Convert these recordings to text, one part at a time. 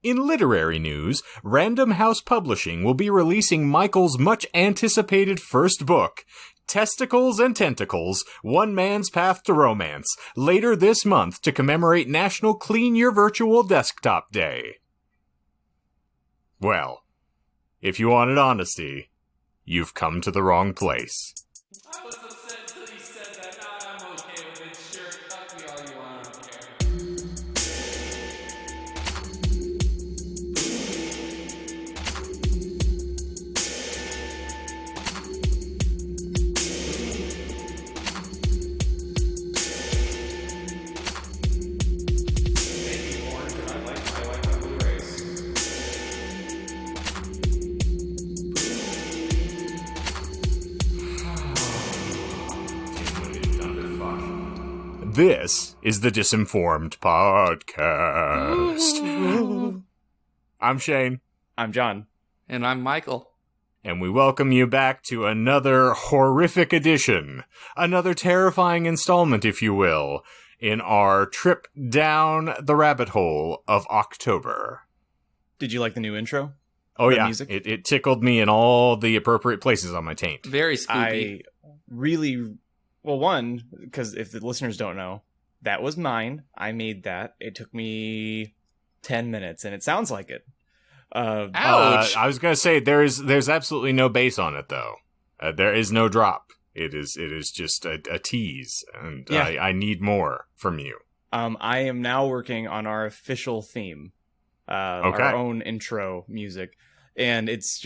In literary news, Random House Publishing will be releasing Michael's much-anticipated first book, Testicles and Tentacles, One Man's Path to Romance, later this month to commemorate National Clean Your Virtual Desktop Day. Well, if you wanted honesty, you've come to the wrong place. I was upset until he said that. Now I'm okay with it. Sure, fuck me all you want. I don't care. Thank you, Warren, because I like my Blu-rays. This is the Disinformed Podcast. I'm Shane, I'm John. And I'm Michael. and we welcome you back to another horrific edition, another terrifying installment, if you will, in our trip down the rabbit hole of October. Did you like the new intro? Oh The yeah, music? it tickled me in all the appropriate places on my taint. Very spooky. I really, well, one, because if the listeners don't know, that was mine. I made that. It took me 10 minutes, and it sounds like it. Ouch! I was gonna say there's absolutely no bass on it though. There is no drop. It is just a tease, and Yeah. I need more from you. I am now working on our official theme, Okay. our own intro music, and it's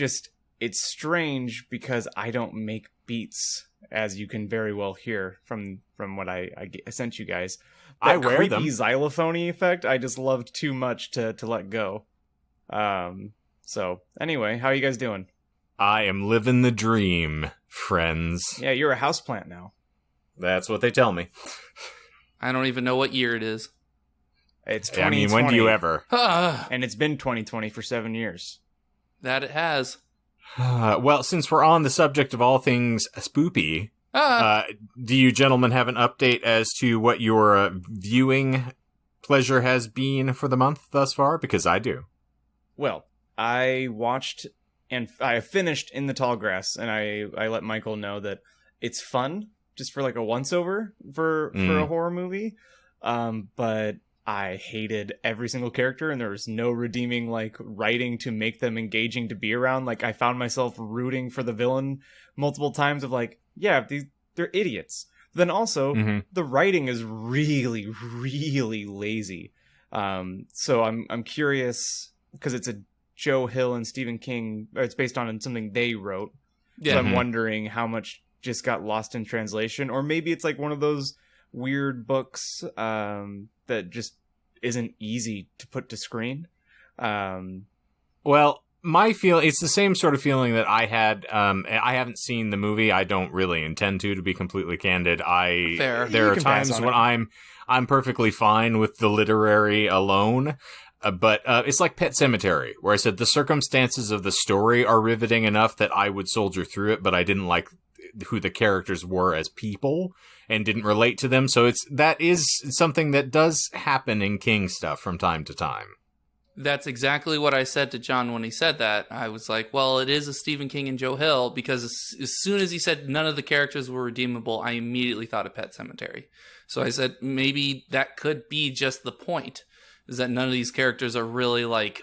strange because I don't make beats, as you can very well hear from what I sent you guys. I That wear creepy them. xylophone effect I just loved too much to let go. So anyway, how are you guys doing? I am living the dream, friends. Yeah, you're a houseplant now. That's what they tell me. I don't even know what year it is. It's I 2020. mean, when do you ever? And it's been 2020 for 7 years. That it has. Well, since we're on the subject of all things spoopy, do you gentlemen have an update as to what your viewing pleasure has been for the month thus far? Because I do. Well, I watched and I finished In the Tall Grass, and I let Michael know that it's fun just for like a once over for a horror movie. But I hated every single character, and there was no redeeming like writing to make them engaging to be around. Like I found myself rooting for the villain multiple times of like, yeah, they're idiots. Then also the writing is really, really lazy. So I'm curious because it's a Joe Hill and Stephen King, or it's based on something they wrote. Yeah. So I'm wondering how much just got lost in translation, or maybe it's like one of those weird books that just isn't easy to put to screen. Well, it's the same sort of feeling that I had. I haven't seen the movie. I don't really intend to be completely candid. Fair. There You are can pass times on when it. I'm perfectly fine with the literary alone. But it's like Pet Sematary, where I said the circumstances of the story are riveting enough that I would soldier through it, but I didn't like who the characters were as people and didn't relate to them. So that is something that does happen in King stuff from time to time. That's exactly what I said to John when he said that. I was like, well, it is a Stephen King and Joe Hill, because as soon as he said none of the characters were redeemable, I immediately thought of Pet Sematary. So I said, maybe that could be just the point, is that none of these characters are really like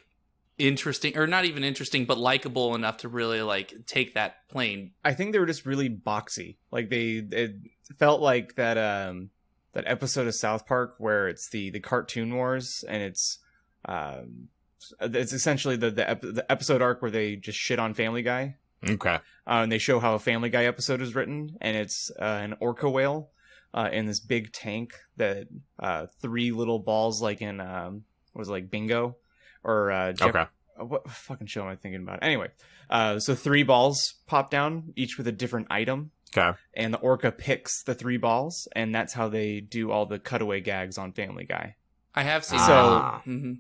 interesting, or not even interesting, but likable enough to really like take that plane. I think they were just really boxy. Like it felt like that episode of South Park where it's the cartoon wars, and it's essentially the episode arc where they just shit on Family Guy. Okay. And they show how a Family Guy episode is written, and it's an orca whale in this big tank that 3 little balls, like in what was it, like Bingo or Okay. What fucking show am I thinking about? Anyway, so 3 balls pop down, each with a different item, Okay. and the orca picks the 3 balls, and that's how they do all the cutaway gags on Family Guy. I have seen Ah. that.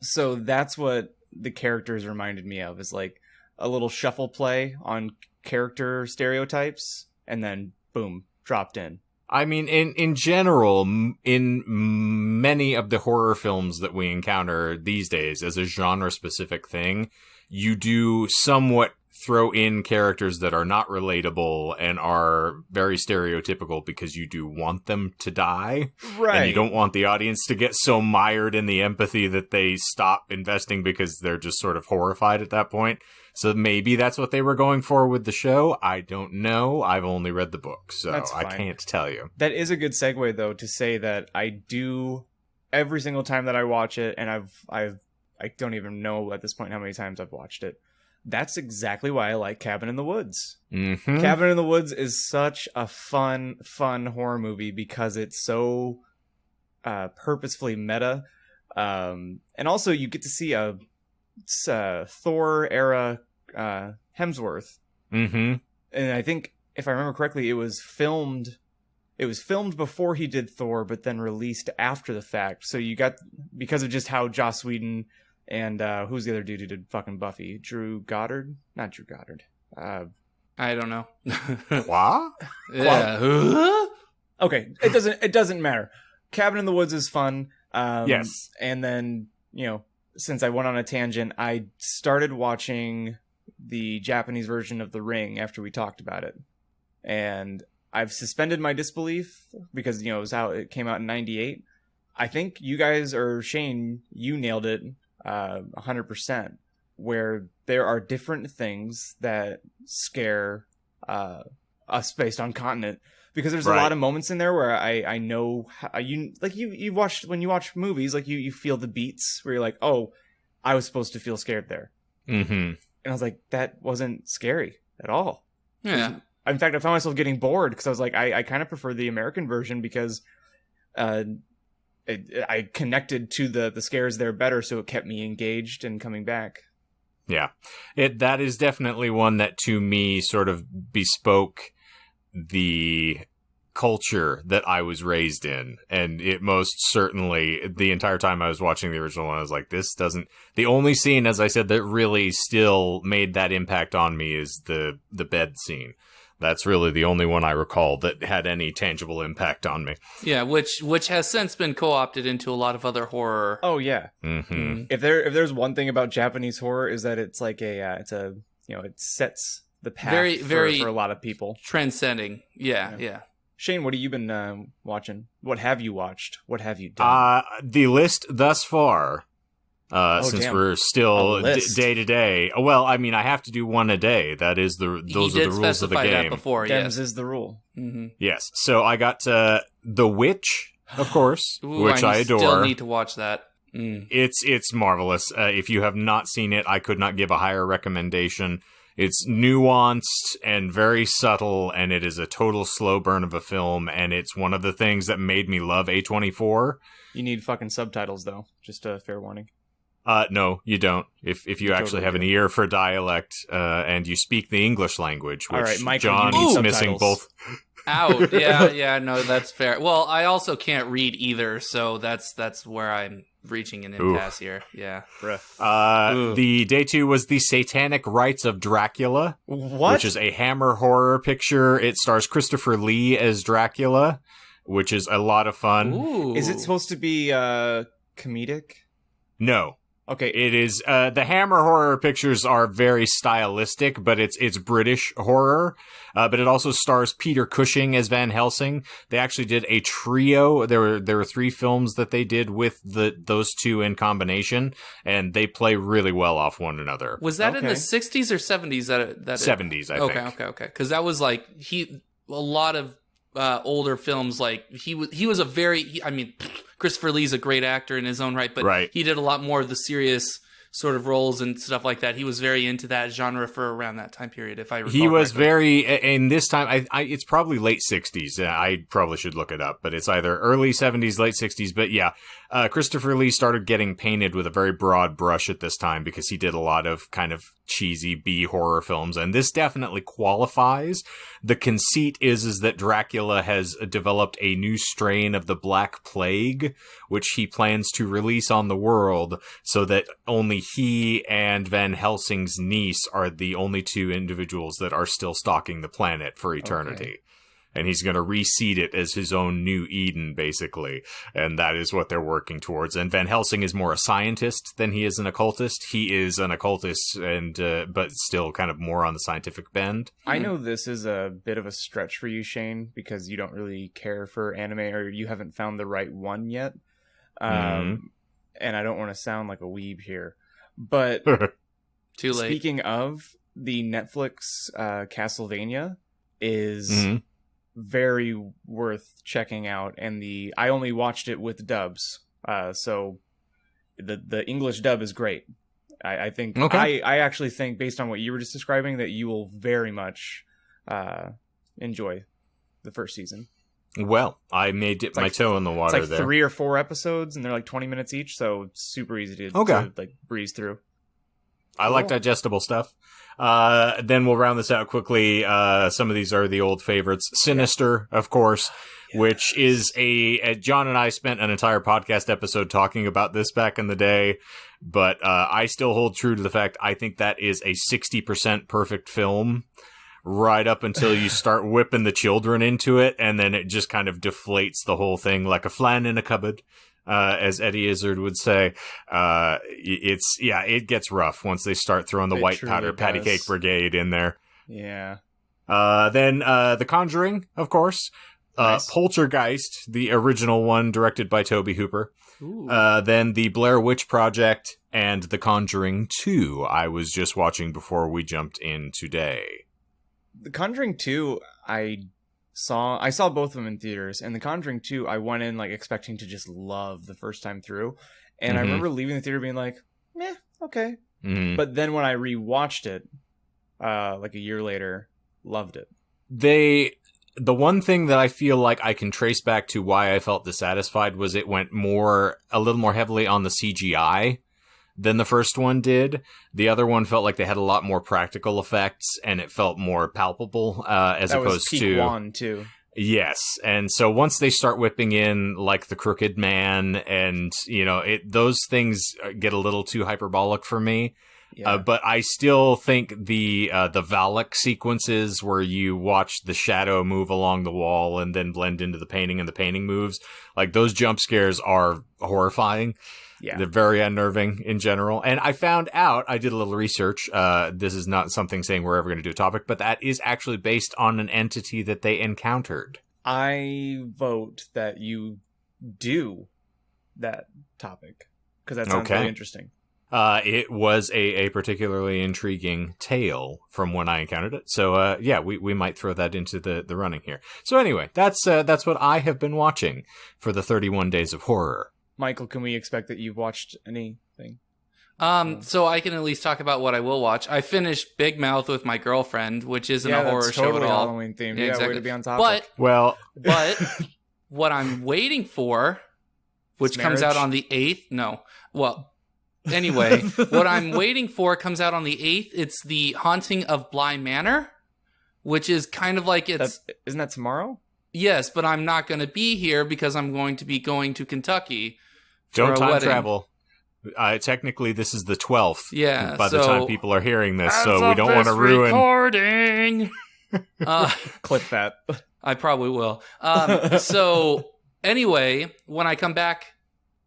So that's what the characters reminded me of, is like a little shuffle play on character stereotypes, and then boom, dropped in. I mean, in general, in many of the horror films that we encounter these days as a genre-specific thing, you do somewhat throw in characters that are not relatable and are very stereotypical because you do want them to die. Right. And you don't want the audience to get so mired in the empathy that they stop investing because they're just sort of horrified at that point. So maybe that's what they were going for with the show. I don't know. I've only read the book, so I can't tell you. That is a good segue, though, to say that I do every single time that I watch it, and I don't even know at this point how many times I've watched it. That's exactly why I like Cabin in the Woods. Mm-hmm. Cabin in the Woods is such a fun horror movie because it's so purposefully meta. And also you get to see a Thor era Hemsworth. Mm-hmm. And I think, if I remember correctly, it was filmed before he did Thor, but then released after the fact. So you got, because of just how Joss Whedon and who's the other dude who did fucking Buffy? Drew Goddard? Not Drew Goddard. I don't know. What? Yeah. Okay, it doesn't matter. Cabin in the Woods is fun. Yes. And then, since I went on a tangent, I started watching the Japanese version of The Ring after we talked about it. And I've suspended my disbelief because, it was how it came out in 98. I think you guys, or Shane, you nailed it 100%, where there are different things that scare us based on continent. Because there's a lot of moments in there where I know how you watched, when you watch movies, like you feel the beats where you're like, oh, I was supposed to feel scared there. Mm-hmm. And I was like, that wasn't scary at all. Yeah. In fact, I found myself getting bored because I was like, I kind of prefer the American version because I connected to the scares there better, so it kept me engaged and coming back. Yeah. That is definitely one that, to me, sort of bespoke the culture that I was raised in. And it most certainly, the entire time I was watching the original one, I was like, the only scene, as I said, that really still made that impact on me is the bed scene. That's really the only one I recall that had any tangible impact on me. Yeah, which has since been co-opted into a lot of other horror. Oh yeah. Mm-hmm. If there's one thing about Japanese horror, is that it's like it sets the path for a lot of people. Transcending. Yeah. Shane, what have you been watching? What have you watched? What have you done? The list thus far, since we're still day to day. Well, I mean, I have to do one a day. Those are the rules of the game. That before, Dems is the rule. Mm-hmm. Yes. So I got The Witch, of course, which I adore. Still need to watch that. Mm. It's marvelous. If you have not seen it, I could not give a higher recommendation. It's nuanced and very subtle, and it is a total slow burn of a film, and it's one of the things that made me love A24. You need fucking subtitles, though. Just a fair warning. No, you don't. If you actually have an ear for dialect, and you speak the English language, which right, Michael, John is missing both. Out. Yeah, no, that's fair. Well, I also can't read either, so that's where I'm reaching an impasse here. Yeah. The day 2 was The Satanic Rites of Dracula. What? Which is a Hammer horror picture. It stars Christopher Lee as Dracula, which is a lot of fun. Ooh. Is it supposed to be comedic? No. Okay. It is, the Hammer horror pictures are very stylistic, but it's British horror. But it also stars Peter Cushing as Van Helsing. They actually did a trio. There were 3 films that they did with those two in combination, and they play really well off one another. Was that in the 60s or 70s? That 70s, I think. Okay. Because that was like a lot of older films. Like he was a very. Christopher Lee's a great actor in his own right, but he did a lot more of the serious sort of roles and stuff like that. He was very into that genre for around that time period, if I recall. He was very, and this time, it's probably late 60s. I probably should look it up, but it's either early 70s, late 60s. But yeah, Christopher Lee started getting painted with a very broad brush at this time because he did a lot of kind of cheesy B horror films, and this definitely qualifies. The conceit is that Dracula has developed a new strain of the Black Plague, which he plans to release on the world so that only he and Van Helsing's niece are the only 2 individuals that are still stalking the planet for eternity. Okay. and he's going to reseed it as his own new Eden, basically. And that is what they're working towards. And Van Helsing is more a scientist than he is an occultist. He is an occultist, but still kind of more on the scientific bend. I know this is a bit of a stretch for you, Shane, because you don't really care for anime, or you haven't found the right one yet. And I don't want to sound like a weeb here, but Too late. Speaking of, the Netflix Castlevania is very worth checking out, and I only watched it with dubs, so the English dub is great. I think I actually think, based on what you were just describing, that you will very much enjoy the first season. Well, I may dip my toe in the water there. It's like 3 or 4 episodes, and they're like 20 minutes each, so it's super easy to like breeze through. I like digestible stuff. Then we'll round this out quickly. Some of these are the old favorites. Sinister, of course, which is John and I spent an entire podcast episode talking about this back in the day, but I still hold true to the fact I think that is a 60% perfect film. Right up until you start whipping the children into it, and then it just kind of deflates the whole thing like a flan in a cupboard, as Eddie Izzard would say. It gets rough once they start throwing the white powder patty cake brigade in there. Yeah. Then The Conjuring, of course. Nice. Poltergeist, the original one, directed by Tobe Hooper. Then The Blair Witch Project and The Conjuring 2, I was just watching before we jumped in today. The Conjuring 2, I saw both of them in theaters, and The Conjuring 2, I went in like expecting to just love the first time through, and I remember leaving the theater being like, meh, okay. But then when I rewatched it, like a year later, loved it. The one thing that I feel like I can trace back to why I felt dissatisfied was it went a little more heavily on the CGI than the first one did. The other one felt like they had a lot more practical effects, and it felt more palpable, as that opposed was to Wan too. Yes, and so once they start whipping in like the Crooked Man, and those things get a little too hyperbolic for me. Yeah. But I still think the Valak sequences where you watch the shadow move along the wall and then blend into the painting and the painting moves, like those jump scares are horrifying. Yeah. They're very unnerving in general. And I found out, I did a little research, this is not something saying we're ever going to do a topic, but that is actually based on an entity that they encountered. I vote that you do that topic, because that sounds really interesting. It was a particularly intriguing tale from when I encountered it. So, we might throw that into the running here. So anyway, that's what I have been watching for the 31 Days of Horror. Michael, can we expect that you've watched anything? So I can at least talk about what I will watch. I finished Big Mouth with my girlfriend, which isn't a horror show at all. Halloween themed. Yeah, exactly. Way to be on top. But what I'm waiting for, which comes out on the 8th. No, well. Anyway, what I'm waiting for comes out on the 8th. It's The Haunting of Bly Manor, which is kind of like isn't that tomorrow? Yes, but I'm not going to be here because I'm going to be going to Kentucky. Don't time travel. Technically, this is the 12th. Yeah. By the time people are hearing this, so we don't want to ruin. Recording. Clip that. I probably will. So anyway, when I come back,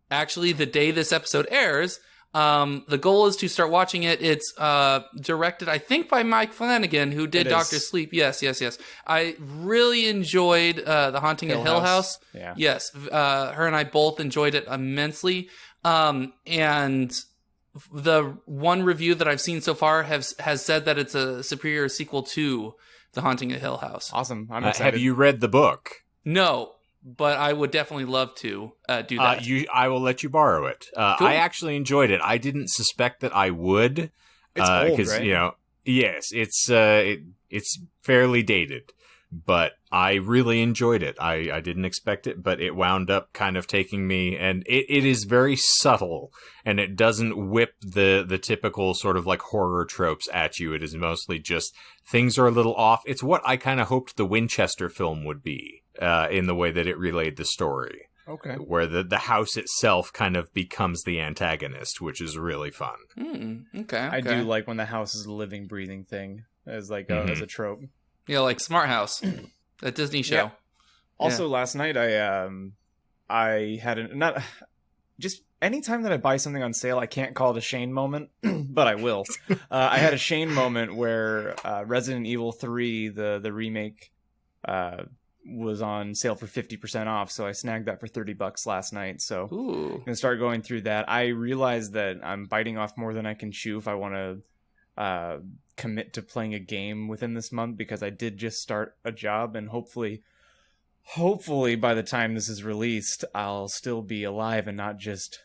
actually the day this episode airs, the goal is to start watching it. It's directed, I think, by Mike Flanagan, who did Dr. Sleep. Yes. I really enjoyed The Haunting of Hill House. Yeah. Yes, her and I both enjoyed it immensely. And the one review that I've seen so far has said that it's a superior sequel to The Haunting of Hill House. Awesome. I'm excited. Have you read the book? No. But I would definitely love to do that. I will let you borrow it. Cool. I actually enjoyed it. I didn't suspect that I would. It's old, right? Yes, it's fairly dated, but I really enjoyed it. I didn't expect it, but it wound up kind of taking me, and it is very subtle, and it doesn't whip the typical sort of like horror tropes at you. It is mostly just things are a little off. It's what I kind of hoped the Winchester film would be. In the way that it relayed the story. Okay. Where the house itself kind of becomes the antagonist, which is really fun. Okay. I do like when the house is a living, breathing thing as like as a trope. Yeah, like Smart House. A Disney show. Yeah. Also, last night I had not just anytime that I buy something on sale, I can't call it a Shane moment, but I will. I had a Shane moment where Resident Evil 3, the remake, was on sale for 50% off, so I snagged that for $30 last night. So Ooh. I'm gonna start going through that. I realized that I'm biting off more than I can chew if I want to commit to playing a game within this month, because I did just start a job, and hopefully by the time this is released, I'll still be alive and not just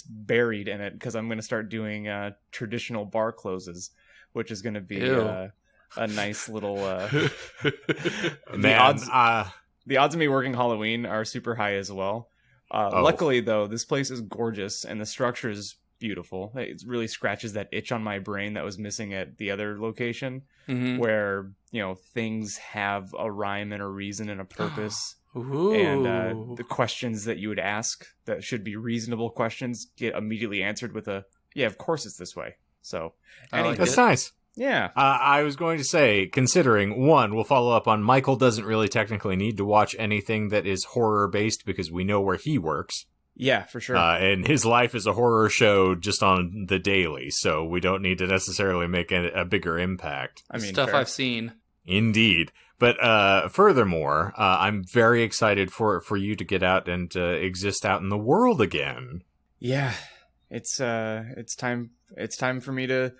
buried in it, because I'm going to start doing traditional bar closes, which is going to be a nice little Man, the odds of me working Halloween are super high as well. Luckily though, this place is gorgeous and the structure is beautiful. It really scratches that itch on my brain that was missing at the other location, where, you know, things have a rhyme and a reason and a purpose. Ooh. And the questions that you would ask that should be reasonable questions get immediately answered with a, yeah, of course it's this way. So that's nice. Yeah. I was going to say, considering, one, we'll follow up on Michael doesn't really technically need to watch anything that is horror-based because we know where he works. Yeah, for sure. And his life is a horror show just on the daily, so we don't need to necessarily make a bigger impact. I mean, Stuff fair. I've seen. Indeed. But furthermore, I'm very excited for you to get out and exist out in the world again. Yeah, it's time for me to,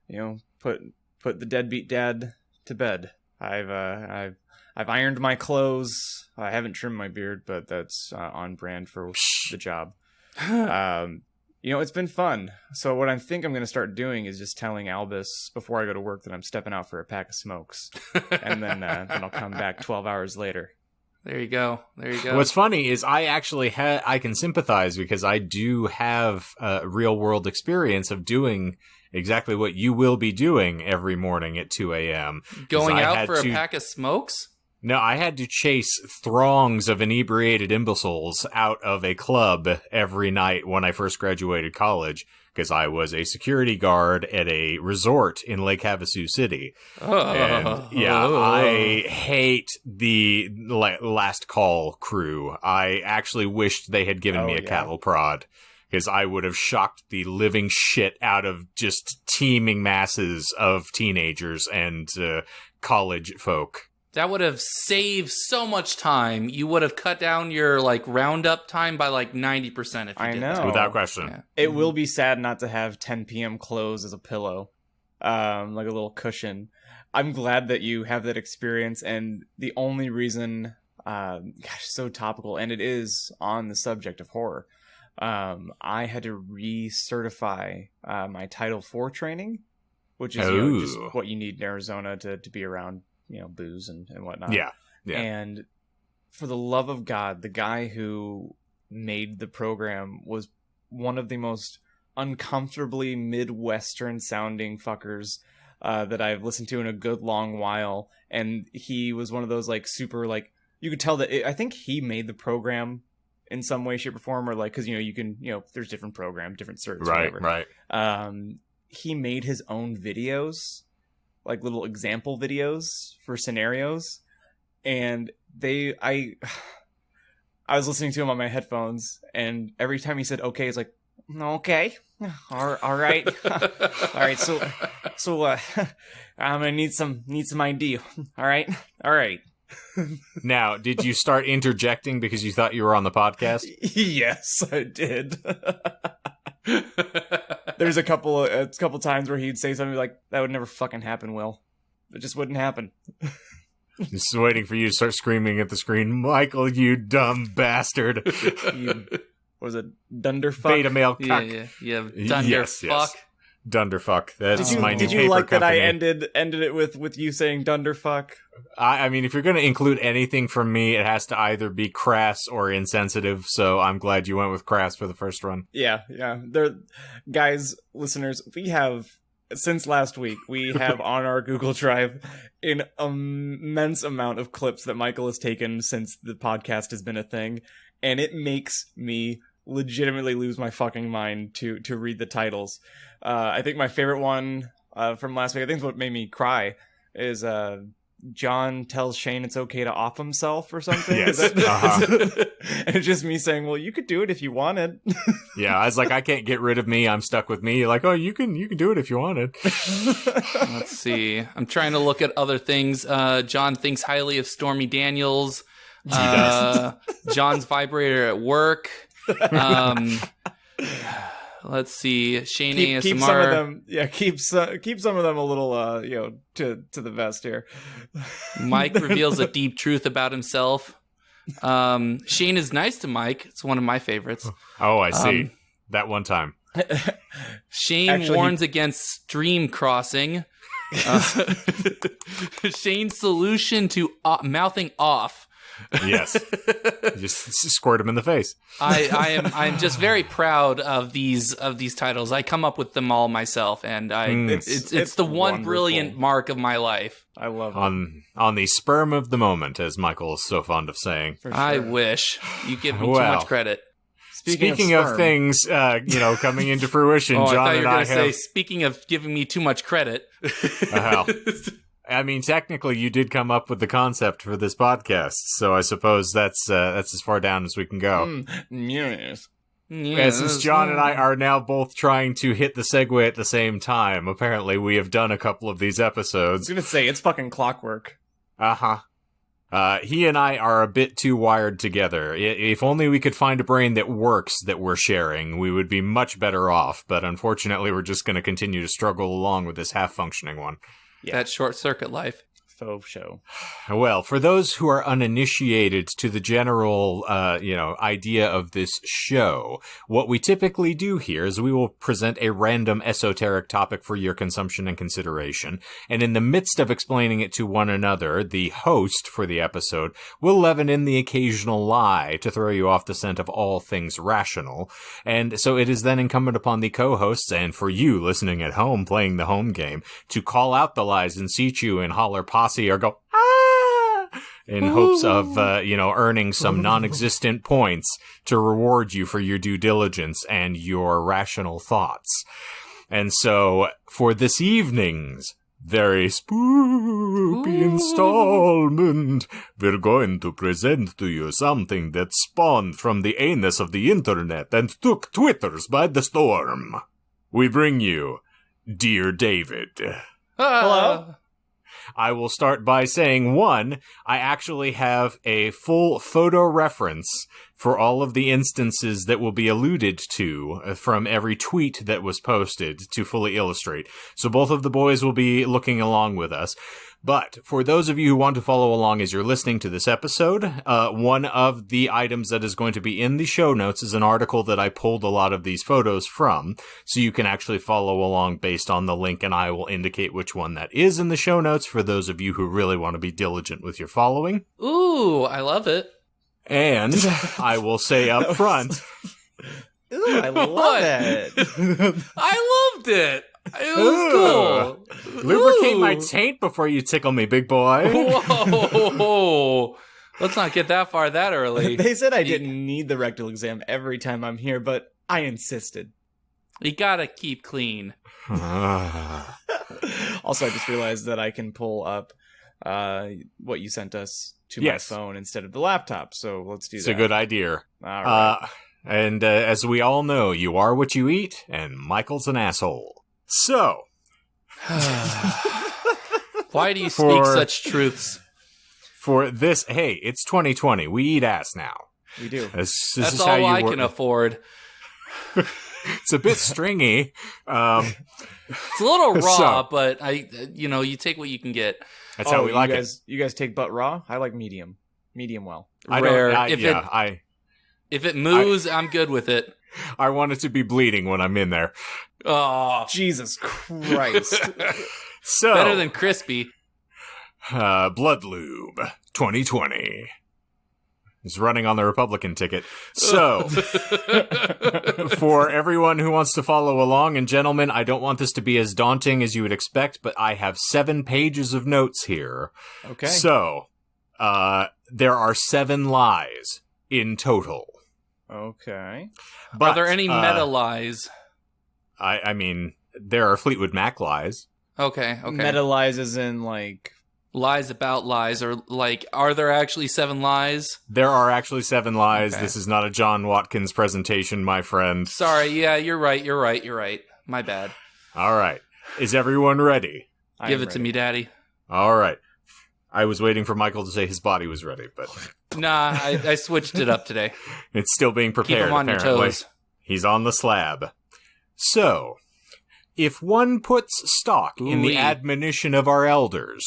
you know, put the deadbeat dad to bed. I've ironed my clothes. I haven't trimmed my beard, but that's on brand for the job. You know, it's been fun. So what I think I'm going to start doing is just telling Albus before I go to work that I'm stepping out for a pack of smokes, and then I'll come back 12 hours later. There you go. What's funny is I actually I can sympathize because I do have a real world experience of doing exactly what you will be doing every morning at 2 a.m. Going out for a pack of smokes? No, I had to chase throngs of inebriated imbeciles out of a club every night when I first graduated college, because I was a security guard at a resort in Lake Havasu City. And yeah, I hate the last call crew. I actually wished they had given me a cattle prod, because I would have shocked the living shit out of just teeming masses of teenagers and college folk. That would have saved so much time. You would have cut down your roundup time by 90% if you did I know. that. Without question. Yeah. It will be sad not to have 10 p.m. close as a pillow, like a little cushion. I'm glad that you have that experience, and the only reason, so topical, and it is on the subject of horror. I had to recertify my Title IV training, which is just what you need in Arizona to be around, booze and whatnot. Yeah. And for the love of God, the guy who made the program was one of the most uncomfortably Midwestern sounding fuckers that I've listened to in a good long while. And he was one of those super you could tell that I think he made the program in some way, shape, or form, or because you can there's different programs, different certs, right, whatever. right. He made his own videos, little example videos for scenarios, and I was listening to him on my headphones, and every time he said okay, it's like, okay, all right, all right, so I'm gonna need some ID. All right. Now, did you start interjecting because you thought you were on the podcast? Yes, I did. There's a couple times where he'd say something like, that would never fucking happen, Will. It just wouldn't happen. Just waiting for you to start screaming at the screen, Michael, you dumb bastard. Was it Dunderfuck? Beta male cuck. Yeah. Dunderfuck. Yes. Dunderfuck. That's my new Did you paper like company. that I ended it with you saying Dunderfuck? I mean, if you're going to include anything from me, it has to either be crass or insensitive, so I'm glad you went with crass for the first one. Yeah. Guys, listeners, we have, since last week, we have on our Google Drive an immense amount of clips that Michael has taken since the podcast has been a thing, and it makes me legitimately lose my fucking mind to read the titles. I think my favorite one from last week, I think is what made me cry, is John tells Shane it's okay to off himself or something. Yes. And it's just me saying, well, you could do it if you wanted. Yeah, I was like, I can't get rid of me. I'm stuck with me. You're like, oh, you can do it if you wanted. Let's see. I'm trying to look at other things. John thinks highly of Stormy Daniels. John's vibrator at work. Let's see. Shane ASMR. Keep some of them. Yeah, keep some of them a little, to the vest here. Mike reveals a deep truth about himself. Shane is nice to Mike. It's one of my favorites. Oh, I see. That one time. Shane warns against stream crossing. Shane's solution to mouthing off. Yes. Just squirt him in the face. I'm just very proud of these titles. I come up with them all myself, and it's the one wonderful. brilliant mark of my life. I love it. On the sperm of the moment, as Michael is so fond of saying. For sure. I wish you give me too much credit. Speaking of things, coming into fruition, I John thought you and were I going to say, have. speaking of giving me too much credit. I mean, technically, you did come up with the concept for this podcast, so I suppose that's as far down as we can go. Yes. Since John and I are now both trying to hit the segue at the same time, apparently we have done a couple of these I episodes. was gonna say it's fucking clockwork. He and I are a bit too wired together. If only we could find a brain that works that we're sharing, we would be much better off. But unfortunately, we're just going to continue to struggle along with this half-functioning one. Yeah. That short circuit life. Faux show. Well, for those who are uninitiated to the general, idea of this show, what we typically do here is we will present a random esoteric topic for your consumption and consideration, and in the midst of explaining it to one another, the host for the episode will leaven in the occasional lie to throw you off the scent of all things rational, and so it is then incumbent upon the co-hosts, and for you listening at home playing the home game, to call out the lies in situ and holler posse or go, ah, in hopes of, earning some non-existent points to reward you for your due diligence and your rational thoughts. And so, for this evening's very spooky installment, we're going to present to you something that spawned from the anus of the internet and took Twitters by the storm. We bring you Dear David. Hello? I will start by saying, one, I actually have a full photo reference for all of the instances that will be alluded to from every tweet that was posted to fully illustrate. So both of the boys will be looking along with us. But for those of you who want to follow along as you're listening to this episode, one of the items that is going to be in the show notes is an article that I pulled a lot of these photos from, so you can actually follow along based on the link, and I will indicate which one that is in the show notes for those of you who really want to be diligent with your following. Ooh, I love it. And I will say up front... Ooh, I love it. I loved it. It was cool. Lubricate my taint before you tickle me, big boy. Whoa. Let's not get that far that early. They said I didn't need the rectal exam every time I'm here, but I insisted. You gotta keep clean. Also, I just realized that I can pull up what you sent us to my phone instead of the laptop, so let's do that. It's a good idea. All right. And as we all know, you are what you eat, and Michael's an asshole. So, why do you speak such truths? For this, hey, it's 2020. We eat ass now. We do. That's all I can afford. It's a bit stringy. It's a little raw, but you take what you can get. That's how we like it. You guys take butt raw? I like medium. Medium well. Rare. If it moves, I'm good with it. I want it to be bleeding when I'm in there. Oh, Jesus Christ. So better than crispy. Blood Lube 2020 is running on the Republican ticket. So, for everyone who wants to follow along, and gentlemen, I don't want this to be as daunting as you would expect, but I have 7 pages of notes here. Okay. So, there are 7 lies in total. Okay. But, are there any meta lies? I mean, there are Fleetwood Mac lies. Okay. Meta lies as in, like, Lies about lies, or like, are there actually 7 lies? There are actually 7 lies. Okay. This is not a John Watkins presentation, my friend. Sorry, yeah, you're right. My bad. All right. Is everyone ready? Give it to me, Daddy. All right. I was waiting for Michael to say his body was ready, but Nah, I switched it up today. it's still being prepared, Keep him on apparently. your toes. He's on the slab. So, if one puts stock in the Ooh-wee. admonition of our elders,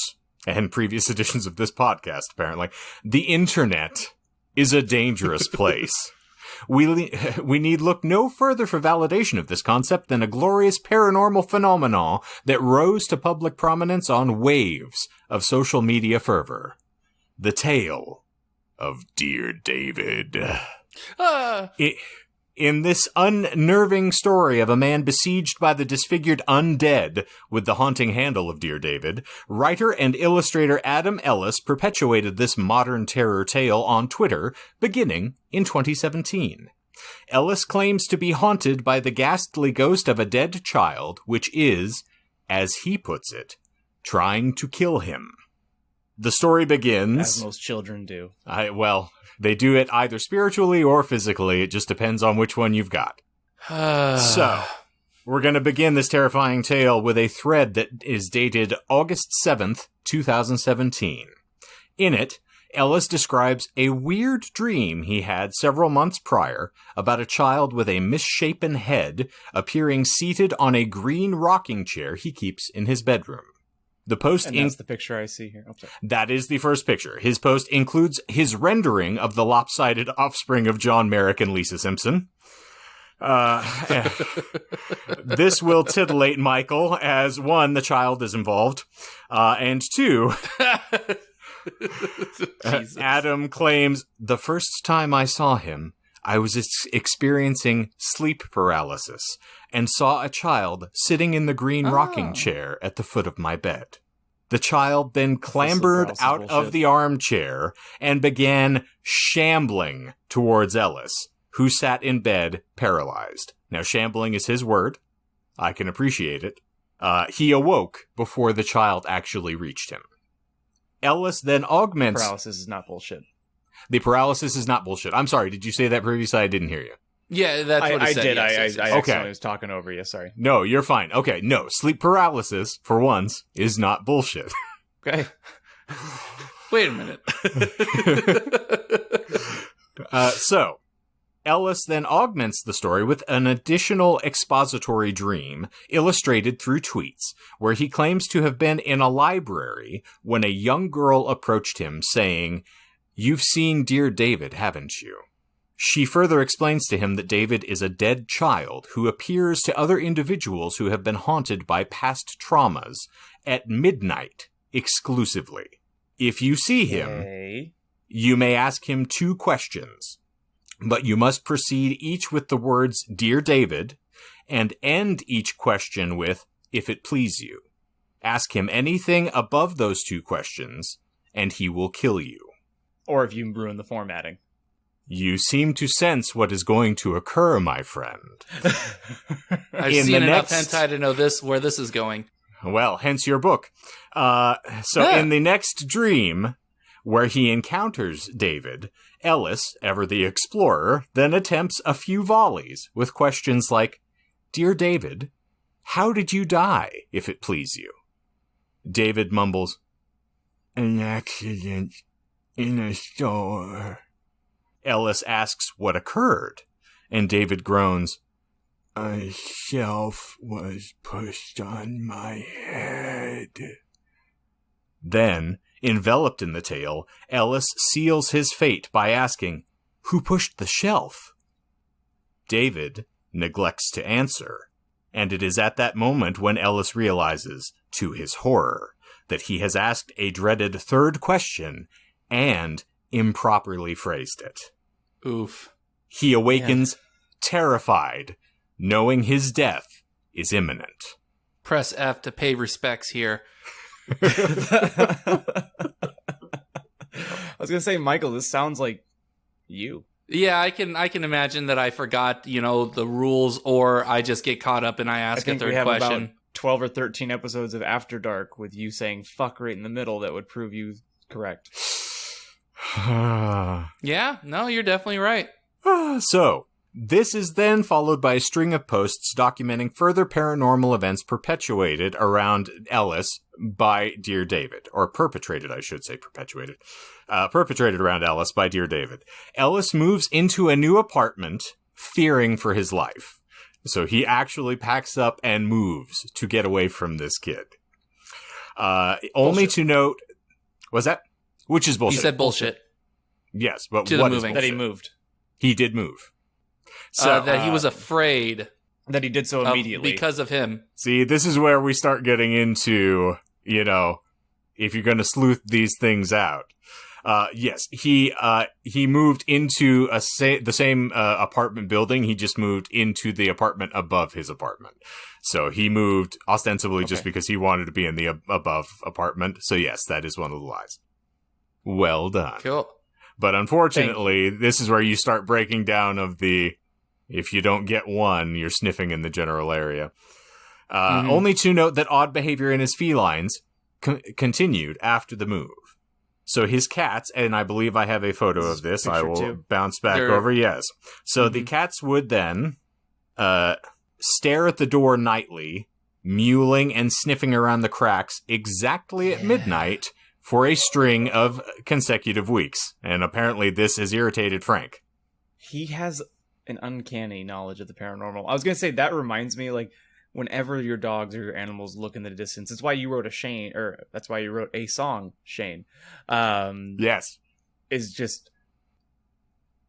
and previous editions of this podcast, apparently, the internet is a dangerous place. We need look no further for validation of this concept than a glorious paranormal phenomenon that rose to public prominence on waves of social media fervor. The tale of Dear David. In this unnerving story of a man besieged by the disfigured undead with the haunting handle of Dear David, writer and illustrator Adam Ellis perpetuated this modern terror tale on Twitter beginning in 2017. Ellis claims to be haunted by the ghastly ghost of a dead child, which is, as he puts it, trying to kill him. The story begins... As most children do. They do it either spiritually or physically. It just depends on which one you've got. So, we're going to begin this terrifying tale with a thread that is dated August 7th, 2017. In it, Ellis describes a weird dream he had several months prior about a child with a misshapen head appearing seated on a green rocking chair he keeps in his bedroom. The post And that's the picture I see here. Oh, sorry. That is the first picture. His post includes his rendering of the lopsided offspring of John Merrick and Lisa Simpson. This will titillate Michael as, 1, the child is involved, and 2, Adam claims, the first time I saw him, I was experiencing sleep paralysis and saw a child sitting in the green rocking chair at the foot of my bed. The child then clambered out of the armchair and began shambling towards Ellis, who sat in bed paralyzed. Now, shambling is his word. I can appreciate it. He awoke before the child actually reached him. Ellis then augments... Paralysis is not bullshit. The paralysis is not bullshit. I'm sorry, did you say that previously? I didn't hear you. Yeah, that's what I it said. did. Yes, I yes. accidentally was talking over you. Sorry. No, you're fine. Okay, no. Sleep paralysis, for once, is not bullshit. Okay. Wait a minute. So, Ellis then augments the story with an additional expository dream illustrated through tweets, where he claims to have been in a library when a young girl approached him saying, "You've seen Dear David, haven't you?" She further explains to him that David is a dead child who appears to other individuals who have been haunted by past traumas at midnight exclusively. If you see him, you may ask him 2 questions, but you must proceed each with the words, "Dear David," and end each question with, "If it please you." Ask him anything above those 2 questions, and he will kill you. Or if you ruin the formatting. You seem to sense what is going to occur, my friend. I've In seen the enough next- hentai to know where this is going. Well, hence your book. In the next dream, where he encounters David, Ellis, ever the explorer, then attempts a few volleys with questions like, "Dear David, how did you die, if it please you?" David mumbles, "An accident in a store." Ellis asks what occurred, and David groans, "A shelf was pushed on my head." Then, enveloped in the tale, Ellis seals his fate by asking, "Who pushed the shelf?" David neglects to answer, and it is at that moment when Ellis realizes, to his horror, that he has asked a dreaded 3rd question and improperly phrased it. Oof. He awakens terrified, knowing his death is imminent. Press F to pay respects here. I was gonna say, Michael, this sounds like you. Yeah, I can imagine that I forgot, the rules, or I just get caught up and I ask a think we third have question. about 12 or 13 episodes of After Dark with you saying fuck right in the middle that would prove you correct. Yeah, no, you're definitely right. So, this is then followed by a string of posts documenting further paranormal events perpetuated around Ellis by Dear David. Or perpetrated, I should say, perpetuated. Perpetrated around Ellis by Dear David. Ellis moves into a new apartment, fearing for his life. So he actually packs up and moves to get away from this kid. Only to note... Was that? Which is bullshit. You said bullshit. Yes, but To what the is moving. That he bullshit? moved. He did move. So That he was afraid That he did so immediately. because of him. See, this is where we start getting into, if you're going to sleuth these things out. Yes, he moved into the same apartment building. He just moved into the apartment above his apartment. So he moved ostensibly just because he wanted to be in the above apartment. So yes, that is one of the lies. Well done. Cool. But unfortunately, this is where you start breaking down of if you don't get one, you're sniffing in the general area. Only to note that odd behavior in his felines continued after the move. So his cats, and I believe I have a photo of this. I will bounce back over. Yes. So the cats would then stare at the door nightly, mewling and sniffing around the cracks exactly at midnight for a string of consecutive weeks. And apparently this has irritated Frank. He has an uncanny knowledge of the paranormal. I was going to say, that reminds me, like, whenever your dogs or your animals look in the distance, it's why you wrote that's why you wrote a song, Shane. Yes. Is just,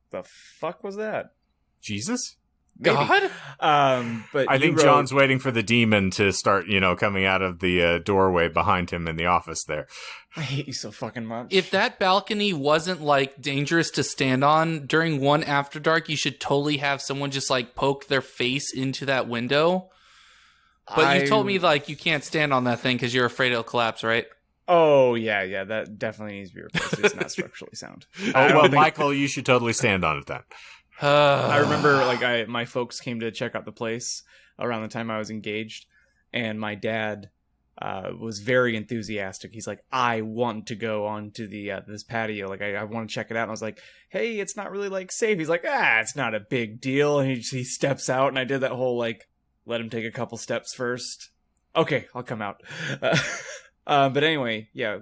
the fuck was that? Jesus? Maybe. God? But I think John's waiting for the demon to start, coming out of the doorway behind him in the office there. I hate you so fucking much. If that balcony wasn't, like, dangerous to stand on during one After Dark, you should totally have someone just, like, poke their face into that window. But you told me, like, you can't stand on that thing because you're afraid it'll collapse, right? Oh, yeah, that definitely needs to be replaced. It's not structurally sound. Michael, you should totally stand on it then. I remember, like, my folks came to check out the place around the time I was engaged, and my dad was very enthusiastic. He's like, I want to go onto the this patio. Like, I want to check it out. And I was like, hey, it's not really, like, safe. He's like, it's not a big deal. And he steps out, and I did that whole, like, let him take a couple steps first. Okay, I'll come out. But anyway, yeah,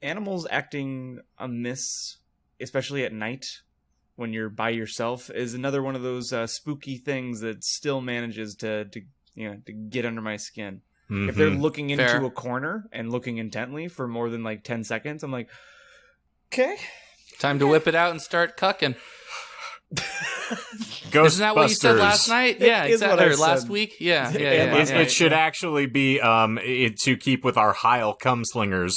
animals acting amiss, especially at night, when you're by yourself, is another one of those spooky things that still manages to get under my skin. Mm-hmm. If they're looking into a corner and looking intently for more than like 10 seconds, I'm like, okay. Time to whip it out and start cucking. Isn't that what you said last night? Yeah, exactly. Or last week? Yeah. It should actually be to keep with our Heil Cumslingers.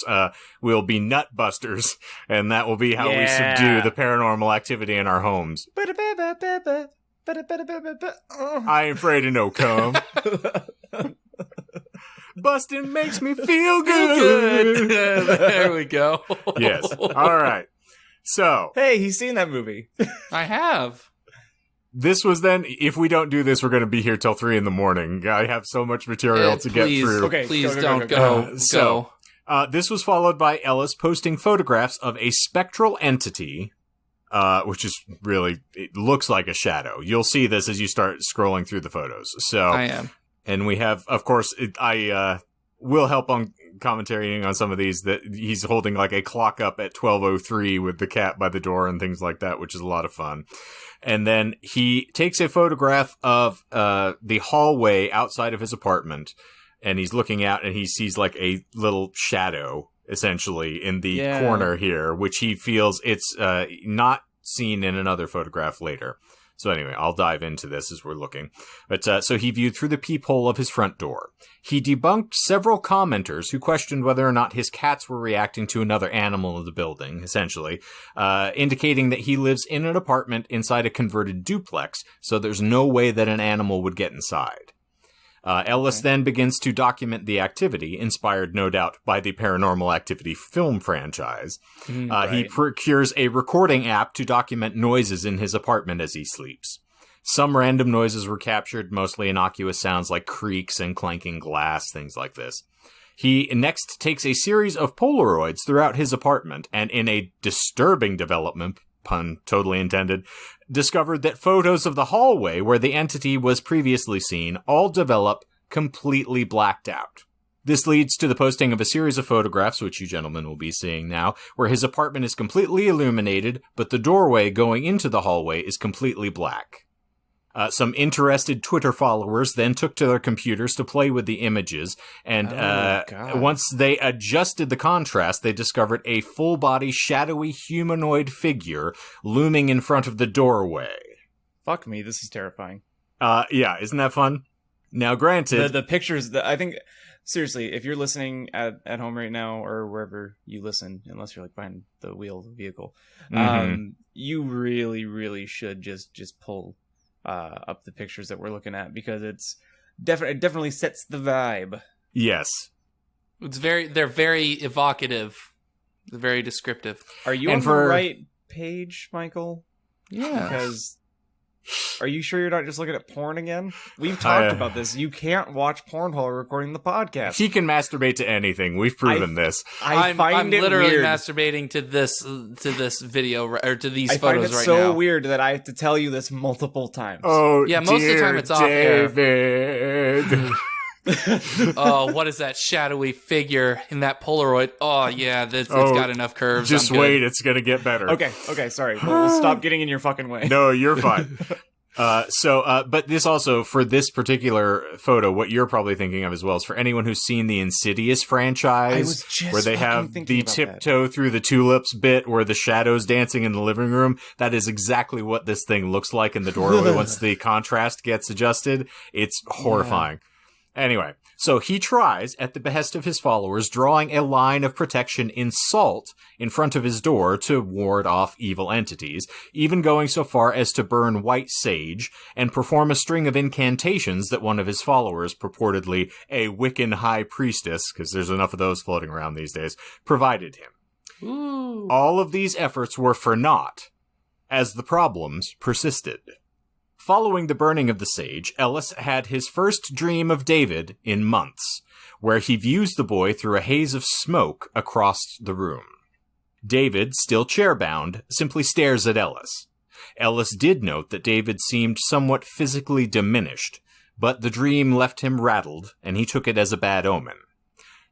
Will be Nutbusters, and that will be how we subdue the paranormal activity in our homes. I ain't afraid of no cum. Busting makes me feel good. There we go. Yes. All right. So, hey, he's seen that movie. I have. This was then, if we don't do this, we're going to be here till 3 a.m. I have so much material to get through. Okay, please don't go. This was followed by Ellis posting photographs of a spectral entity, which is really, it looks like a shadow. You'll see this as you start scrolling through the photos. So I am. And we have, of course, I will help on commentarying on some of these, that he's holding like a clock up at 12:03 with the cat by the door and things like that, which is a lot of fun. And then he takes a photograph of the hallway outside of his apartment, and he's looking out and he sees like a little shadow essentially in the corner here, which he feels it's not seen in another photograph later. So anyway, I'll dive into this as we're looking. But so he viewed through the peephole of his front door. He debunked several commenters who questioned whether or not his cats were reacting to another animal in the building, essentially, indicating that he lives in an apartment inside a converted duplex, so there's no way that an animal would get inside. Ellis then begins to document the activity, inspired no doubt by the Paranormal Activity film franchise. Right. He procures a recording app to document noises in his apartment as he sleeps. Some random noises were captured, mostly innocuous sounds like creaks and clanking glass, things like this. He next takes a series of Polaroids throughout his apartment, and in a disturbing development, pun totally intended, discovered that photos of the hallway where the entity was previously seen all develop completely blacked out. This leads to the posting of a series of photographs, which you gentlemen will be seeing now, where his apartment is completely illuminated, but the doorway going into the hallway is completely black. Some interested Twitter followers then took to their computers to play with the images, and once they adjusted the contrast, they discovered a full-body, shadowy humanoid figure looming in front of the doorway. Fuck me, this is terrifying. Yeah, isn't that fun? Now, granted... The pictures, I think... Seriously, if you're listening at home right now, or wherever you listen, unless you're like behind the wheel of the vehicle, you really, really should just pull up the pictures that we're looking at, because it definitely sets the vibe. Yes. They're very evocative. They're very descriptive. Are you on the right page, Michael? Yeah. Because... Are you sure you're not just looking at porn again? We've talked about this. You can't watch porn while recording the podcast. He can masturbate to anything. We've proven this. I'm literally weird. masturbating to this video or to these photos right now. I find it so weird that I have to tell you this multiple times. Oh, yeah, most of the time it's off air. David. Oh, what is that shadowy figure in that Polaroid? Oh, yeah, it's got enough curves. Just wait, it's gonna get better. Okay, sorry. We'll stop getting in your fucking way. No, you're fine. But this also, for this particular photo, what you're probably thinking of as well is for anyone who's seen the Insidious franchise, where they have the tiptoe through the tulips bit where the shadow's dancing in the living room. That is exactly what this thing looks like in the doorway once the contrast gets adjusted. It's horrifying. Yeah. Anyway, so he tries, at the behest of his followers, drawing a line of protection in salt in front of his door to ward off evil entities, even going so far as to burn white sage and perform a string of incantations that one of his followers, purportedly a Wiccan high priestess, because there's enough of those floating around these days, provided him. Ooh. All of these efforts were for naught, as the problems persisted. Following the burning of the sage, Ellis had his first dream of David in months, where he views the boy through a haze of smoke across the room. David, still chair-bound, simply stares at Ellis. Ellis did note that David seemed somewhat physically diminished, but the dream left him rattled, and he took it as a bad omen.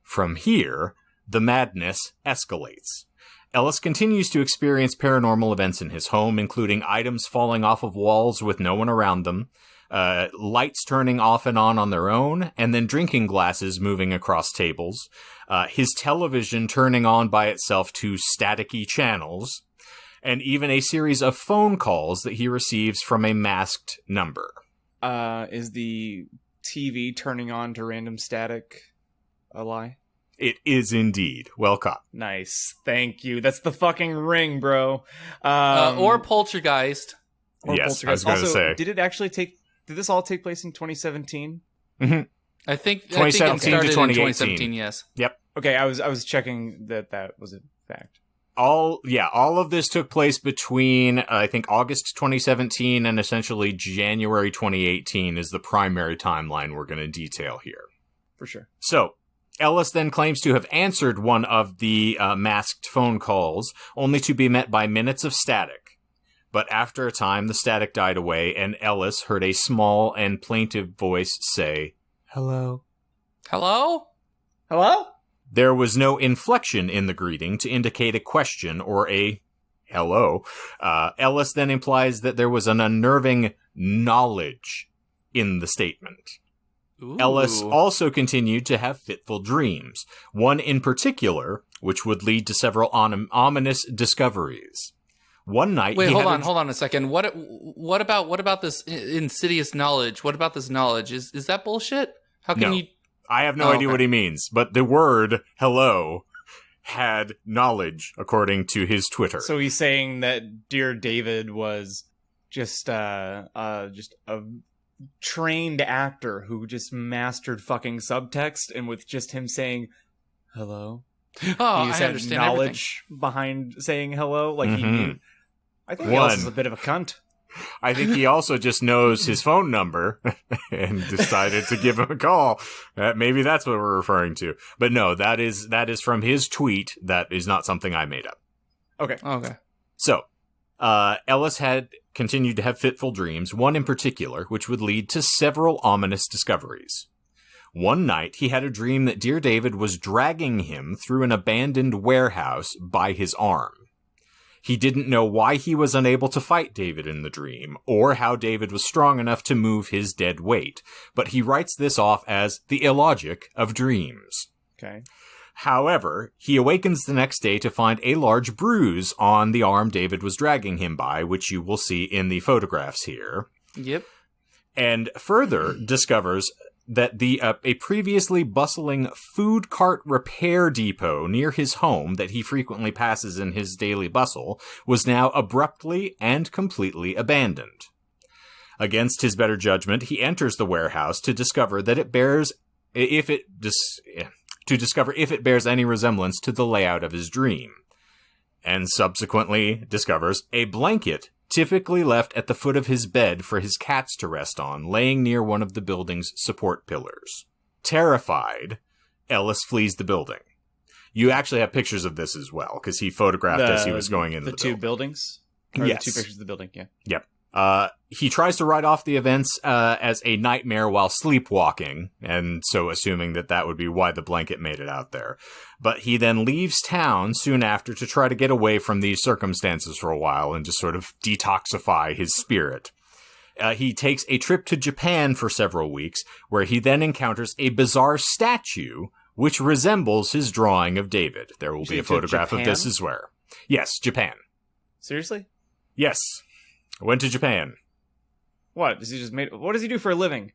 From here, the madness escalates. Ellis continues to experience paranormal events in his home, including items falling off of walls with no one around them, lights turning off and on their own, and then drinking glasses moving across tables, his television turning on by itself to staticky channels, and even a series of phone calls that he receives from a masked number. Is the TV turning on to random static a lie? It is indeed. Well caught. Nice. Thank you. That's the fucking ring, bro. Or Poltergeist. Yes, I was going to say. Did this all take place in 2017? Mm-hmm. I think 2017 it to started 2018. in 2017, yes. Yep. Okay, I was checking that was a fact. All of this took place between, I think, August 2017 and essentially January 2018 is the primary timeline we're going to detail here. For sure. So, Ellis then claims to have answered one of the masked phone calls, only to be met by minutes of static. But after a time, the static died away, and Ellis heard a small and plaintive voice say, "Hello." Hello? Hello? There was no inflection in the greeting to indicate a question or a hello. Ellis then implies that there was an unnerving knowledge in the statement. Ooh. Ellis also continued to have fitful dreams, one in particular, which would lead to several ominous discoveries. One night, hold on a second. What about this insidious knowledge? What about this knowledge? Is that bullshit? How can you? I have no idea what he means, but the word hello had knowledge, according to his Twitter. So he's saying that Dear David was just a trained actor who just mastered fucking subtext, and with just him saying hello, Oh, he I had understand knowledge behind saying hello. Like he knew. I think Ellis is a bit of a cunt. I think he also just knows his phone number and decided to give him a call. Maybe that's what we're referring to. But no, that is from his tweet. That is not something I made up. Okay. So, Ellis had continued to have fitful dreams, one in particular, which would lead to several ominous discoveries. One night, he had a dream that Dear David was dragging him through an abandoned warehouse by his arm. He didn't know why he was unable to fight David in the dream, or how David was strong enough to move his dead weight, but he writes this off as the illogic of dreams. Okay. However, he awakens the next day to find a large bruise on the arm David was dragging him by, which you will see in the photographs here. Yep. And further discovers that a previously bustling food cart repair depot near his home that he frequently passes in his daily bustle was now abruptly and completely abandoned. Against his better judgment, he enters the warehouse to discover that it bears if it bears any resemblance to the layout of his dream, and subsequently discovers a blanket typically left at the foot of his bed for his cats to rest on, laying near one of the building's support pillars. Terrified, Ellis flees the building. You actually have pictures of this as well, because he photographed as he was going into the two building. buildings? Or Yes. the two pictures of the building, yeah. Yep. He tries to write off the events as a nightmare while sleepwalking, and so assuming that would be why the blanket made it out there. But he then leaves town soon after to try to get away from these circumstances for a while and just sort of detoxify his spirit. He takes a trip to Japan for several weeks, where he then encounters a bizarre statue which resembles his drawing of David. There will be a photograph of this as well. Yes, Japan. Seriously? Yes. I went to Japan. What? What does he do for a living?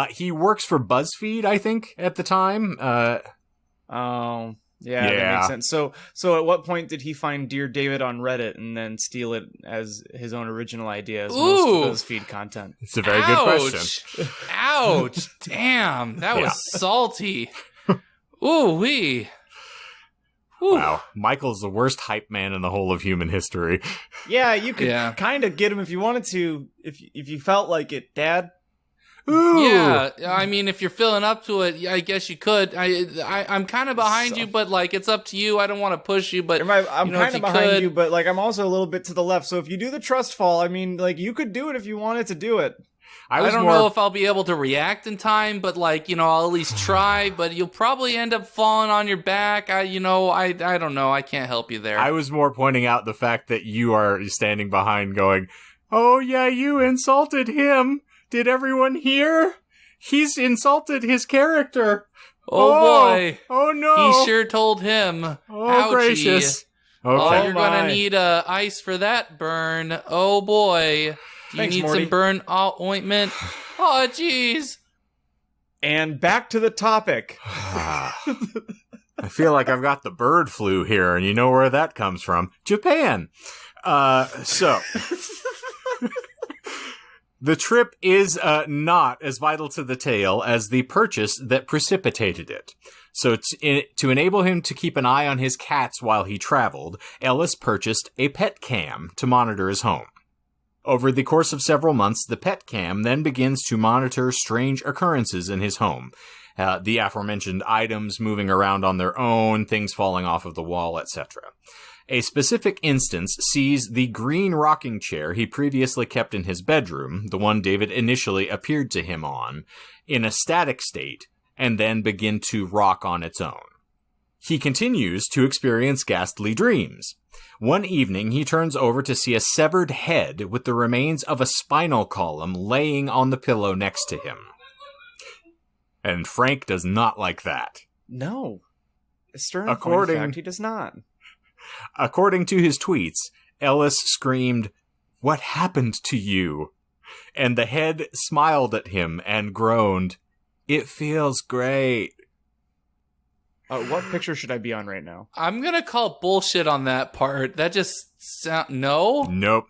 He works for BuzzFeed, I think, at the time. Oh, yeah, that makes sense. So at what point did he find Dear David on Reddit and then steal it as his own original idea as most of BuzzFeed content? It's a very good question. Ouch. Damn, that was salty. Ooh-wee. Wow, Michael's the worst hype man in the whole of human history. Yeah, you could kind of get him if you wanted to, if you felt like it, Dad. Ooh. Yeah, I mean, if you're feeling up to it, I guess you could. I'm kind of behind you, but like it's up to you. I don't want to push you, but I'm kind of behind you, but like I'm also a little bit to the left. So if you do the trust fall, I mean, like you could do it if you wanted to do it. I don't know if I'll be able to react in time, but like, I'll at least try, but you'll probably end up falling on your back. I don't know. I can't help you there. I was more pointing out the fact that you are standing behind going, oh yeah, you insulted him. Did everyone hear? He's insulted his character. Oh boy. Oh no. He sure told him. Oh, ouchie. Gracious. Okay. Oh, you're going to need ice for that burn. Oh boy. Thanks, you need Morty. some burn ointment? Oh, jeez. And back to the topic. I feel like I've got the bird flu here, and you know where that comes from. Japan. So... The trip is not as vital to the tale as the purchase that precipitated it. So to enable him to keep an eye on his cats while he traveled, Ellis purchased a pet cam to monitor his home. Over the course of several months, the pet cam then begins to monitor strange occurrences in his home. The aforementioned items moving around on their own, things falling off of the wall, etc. A specific instance sees the green rocking chair he previously kept in his bedroom, the one David initially appeared to him on, in a static state, and then begin to rock on its own. He continues to experience ghastly dreams. One evening, he turns over to see a severed head with the remains of a spinal column laying on the pillow next to him. And Frank does not like that. No. Stern point of fact, he does not. According to his tweets, Ellis screamed, "What happened to you?" And the head smiled at him and groaned, "It feels great." What picture should I be on right now? I'm going to call bullshit on that part. That just sound... No? Nope.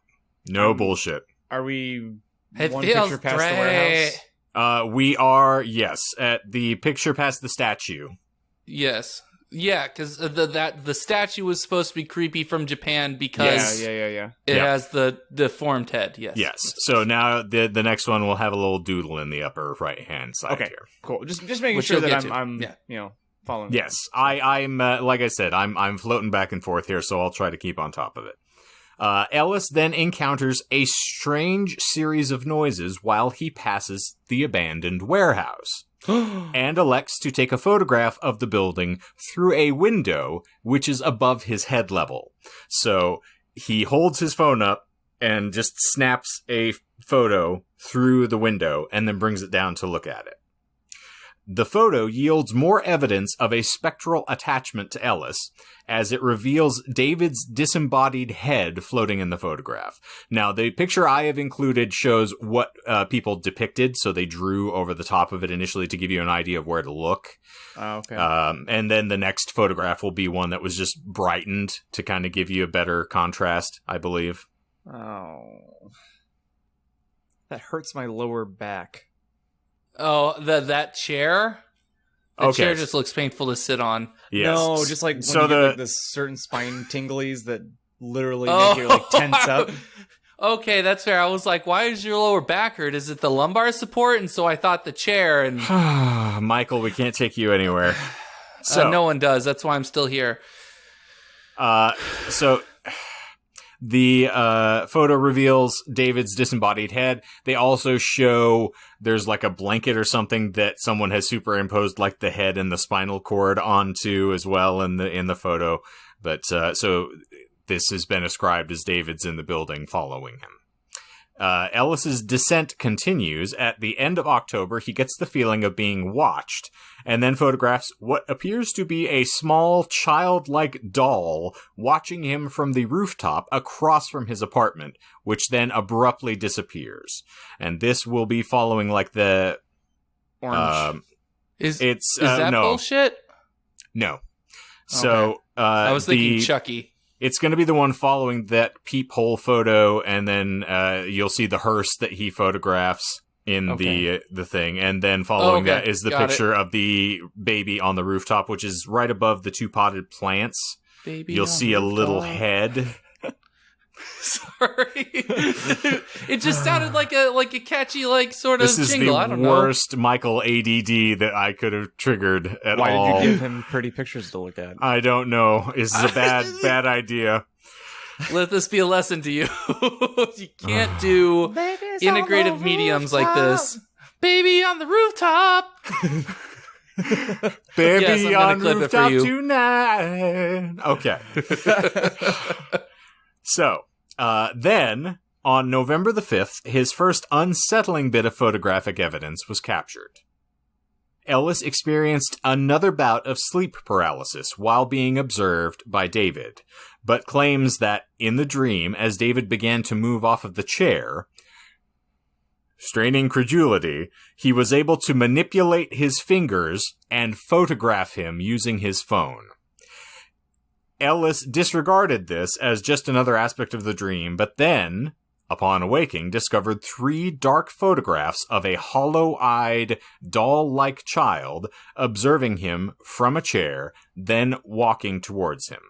No bullshit. Are we It one feels picture past great. the warehouse? We are, yes, at the picture past the statue. Yes. Yeah, because the statue was supposed to be creepy from Japan because Yeah. it has the deformed head. Yes. So now the next one will have a little doodle in the upper right hand side here. Cool. Just making Which sure you'll that get I'm to. following. Yes, I'm like I said, I'm floating back and forth here, so I'll try to keep on top of it. Ellis then encounters a strange series of noises while he passes the abandoned warehouse. And elects to take a photograph of the building through a window which is above his head level. So he holds his phone up and just snaps a photo through the window and then brings it down to look at it. The photo yields more evidence of a spectral attachment to Ellis, as it reveals David's disembodied head floating in the photograph. Now, the picture I have included shows what people depicted, so they drew over the top of it initially to give you an idea of where to look. Okay. And then the next photograph will be one that was just brightened to kind of give you a better contrast, I believe. Oh. That hurts my lower back. Oh, that chair? The Okay. chair just looks painful to sit on. Yes. No, just like when So you get the- like this certain spine tinglies that literally make you like tense up. Okay, that's fair. I was like, why is your lower back hurt? Is it the lumbar support? And so I thought the chair, and Michael, we can't take you anywhere. So no one does. That's why I'm still here. So the photo reveals David's disembodied head. They also show there's like a blanket or something that someone has superimposed like the head and the spinal cord onto as well in the photo. But so this has been ascribed as David's in the building following him. Ellis's descent continues. At the end of October, he gets the feeling of being watched, and then photographs what appears to be a small, childlike doll watching him from the rooftop across from his apartment, which then abruptly disappears. And this will be following like the... Orange. Is no. that bullshit? No. So, I was thinking Chucky. It's going to be the one following that peephole photo, and then you'll see the hearse that he photographs in the thing, and then following that is the picture of the baby on the rooftop, which is right above the two potted plants. Baby You'll see a little head. Sorry, it just sounded like a catchy sort of this is jingle. I the don't worst Michael ADD that I could have triggered at Why all. did you give him pretty pictures to look at? I don't know. This is a bad idea. Let this be a lesson to you. You can't do integrative mediums like this. Baby on the rooftop. Baby Yes, I'm gonna on clip it for rooftop you. tonight. Okay. So, then, on November the 5th, his first unsettling bit of photographic evidence was captured. Ellis experienced another bout of sleep paralysis while being observed by David, but claims that in the dream, as David began to move off of the chair, straining credulity, he was able to manipulate his fingers and photograph him using his phone. Ellis disregarded this as just another aspect of the dream, but then, upon awaking, discovered 3 dark photographs of a hollow-eyed, doll-like child observing him from a chair, then walking towards him.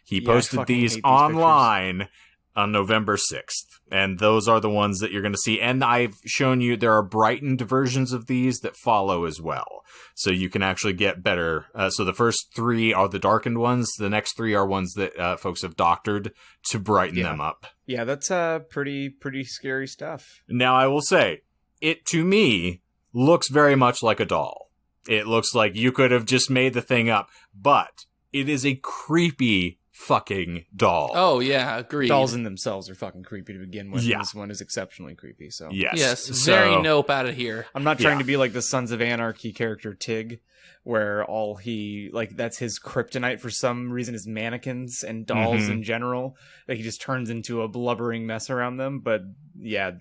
He posted these online on November 6th, and those are the ones that you're going to see. And I've shown you there are brightened versions of these that follow as well. So you can actually get better. So the first 3 are the darkened ones. The next 3 are ones that folks have doctored to brighten them up. Yeah, that's pretty scary stuff. Now, I will say, it to me looks very much like a doll. It looks like you could have just made the thing up, but it is a creepy fucking doll. Oh, yeah, agreed. Dolls in themselves are fucking creepy to begin with. Yeah. This one is exceptionally creepy. So Yes. Very nope out of here. I'm not trying to be like the Sons of Anarchy character Tig, where all he that's his kryptonite for some reason is mannequins and dolls in general. Like he just turns into a blubbering mess around them. But yeah,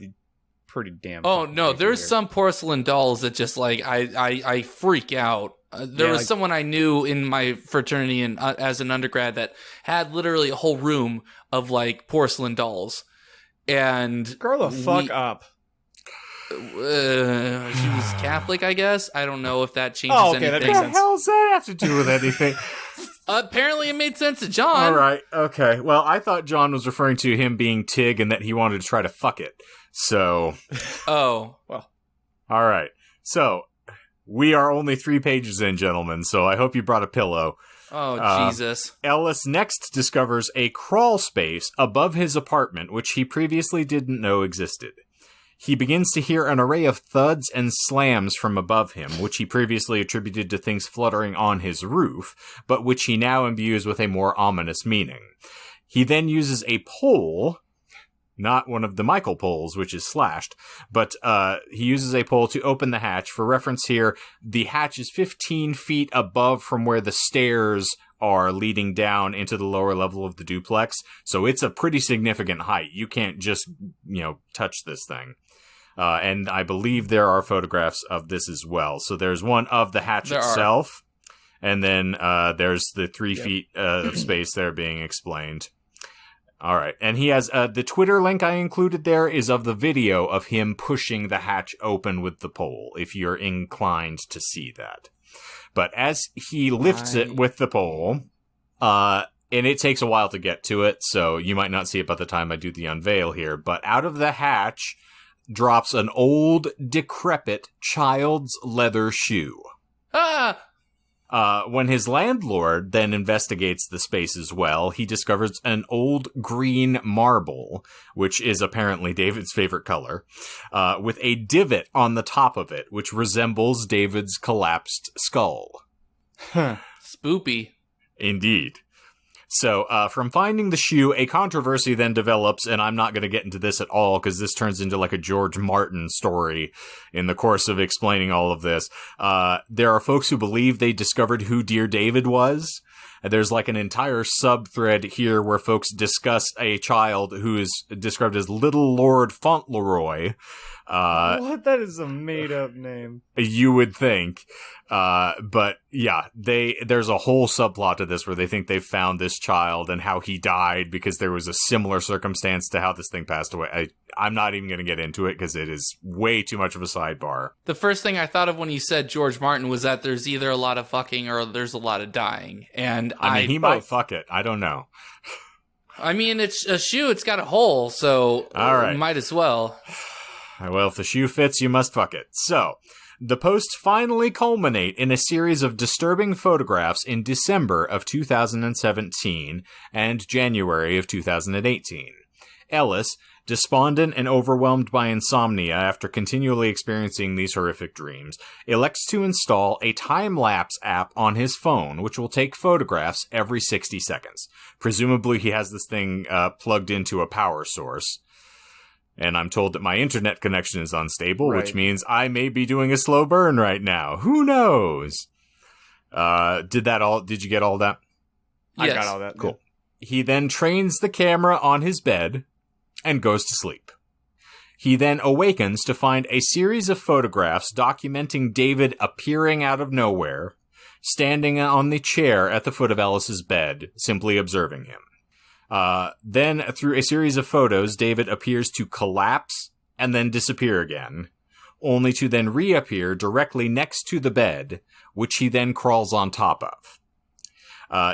pretty damn. Oh no, creepy there's here. some porcelain dolls that just I freak out. There was someone I knew in my fraternity and as an undergrad that had literally a whole room of porcelain dolls, and Grow the fuck up. She was Catholic, I guess. I don't know if that changes Oh, okay, that anything. makes What sense. the hell does that have to do with anything? Apparently, it made sense to John. All right, okay. Well, I thought John was referring to him being Tig and that he wanted to try to fuck it. So, Oh, Well, all right. So, we are only 3 pages in, gentlemen, so I hope you brought a pillow. Jesus. Ellis next discovers a crawl space above his apartment, which he previously didn't know existed. He begins to hear an array of thuds and slams from above him, which he previously attributed to things fluttering on his roof, but which he now imbues with a more ominous meaning. He then uses a pole, not one of the Michael poles, which is slashed, but he uses a pole to open the hatch. For reference here, the hatch is 15 feet above from where the stairs are leading down into the lower level of the duplex, so it's a pretty significant height. You can't just, touch this thing. And I believe there are photographs of this as well. So there's one of the hatch itself, and then there's the 3 feet of space there being explained. All right, and he has the Twitter link I included there is of the video of him pushing the hatch open with the pole, if you're inclined to see that. But as he lifts it with the pole, and it takes a while to get to it, so you might not see it by the time I do the unveil here, but out of the hatch drops an old, decrepit child's leather shoe. Ah! When his landlord then investigates the space as well, he discovers an old green marble, which is apparently David's favorite color, with a divot on the top of it, which resembles David's collapsed skull. Spoopy. Indeed. So, from finding the shoe, a controversy then develops, and I'm not going to get into this at all, because this turns into like a George Martin story in the course of explaining all of this. There are folks who believe they discovered who Dear David was. There's like an entire sub-thread here where folks discuss a child who is described as Little Lord Fauntleroy. what? That is a made-up name. You would think. But yeah, there's a whole subplot to this where they think they've found this child and how he died because there was a similar circumstance to how this thing passed away. I'm not even going to get into it because it is way too much of a sidebar. The first thing I thought of when you said George Martin was that there's either a lot of fucking or there's a lot of dying. And I mean, he might fuck it. I don't know. I mean, it's a shoe. It's got a hole, so All right. Might as well. Well, if the shoe fits, you must fuck it. So, the posts finally culminate in a series of disturbing photographs in December of 2017 and January of 2018. Ellis, despondent and overwhelmed by insomnia after continually experiencing these horrific dreams, elects to install a time-lapse app on his phone, which will take photographs every 60 seconds. Presumably he has this thing plugged into a power source. And I'm told that my internet connection is unstable, Right. which means I may be doing a slow burn right now. Who knows? Did you get all that? I Yes. got all that. Cool. He then trains the camera on his bed and goes to sleep. He then awakens to find a series of photographs documenting David appearing out of nowhere, standing on the chair at the foot of Ellis's bed, simply observing him. Then, through a series of photos, David appears to collapse and then disappear again, only to then reappear directly next to the bed, which he then crawls on top of.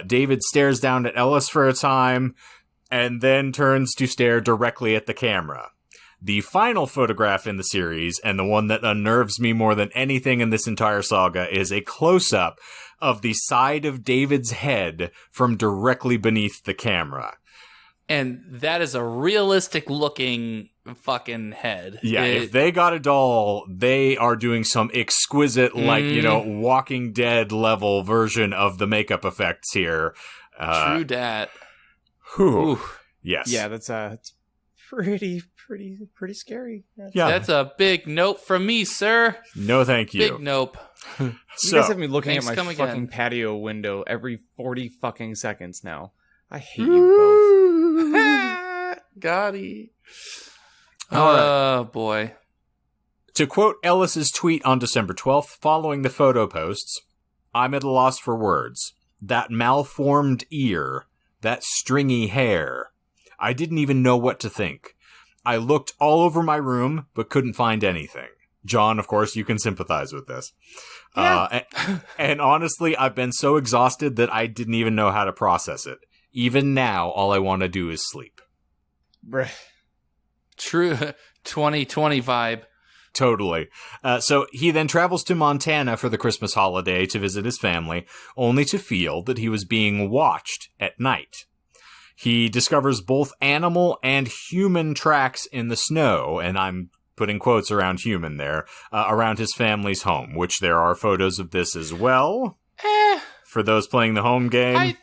David stares down at Ellis for a time, and then turns to stare directly at the camera. The final photograph in the series, and the one that unnerves me more than anything in this entire saga, is a close-up of the side of David's head from directly beneath the camera. And that is a realistic looking fucking head. Yeah, if they got a doll, they are doing some exquisite, Walking Dead level version of the makeup effects here. True dat. Whew. Ooh. Yes. Yeah, that's it's pretty scary. Yeah. That's a big nope from me, sir. No, thank you. Big nope. You So, guys have me looking at thanks, my come fucking again. patio window every 40 fucking seconds now. I hate you Gotti. All right. Oh, boy. To quote Ellis's tweet on December 12th, following the photo posts, "I'm at a loss for words. That malformed ear, that stringy hair. I didn't even know what to think. I looked all over my room, but couldn't find anything. John, of course, you can sympathize with this. Yeah. And honestly, I've been so exhausted that I didn't even know how to process it. Even now, all I want to do is sleep. Bruh. True 2020 vibe. Totally. So he then travels to Montana for the Christmas holiday to visit his family, only to feel that he was being watched at night. He discovers both animal and human tracks in the snow, and I'm putting quotes around human there, around his family's home, which there are photos of this as well. For those playing the home game.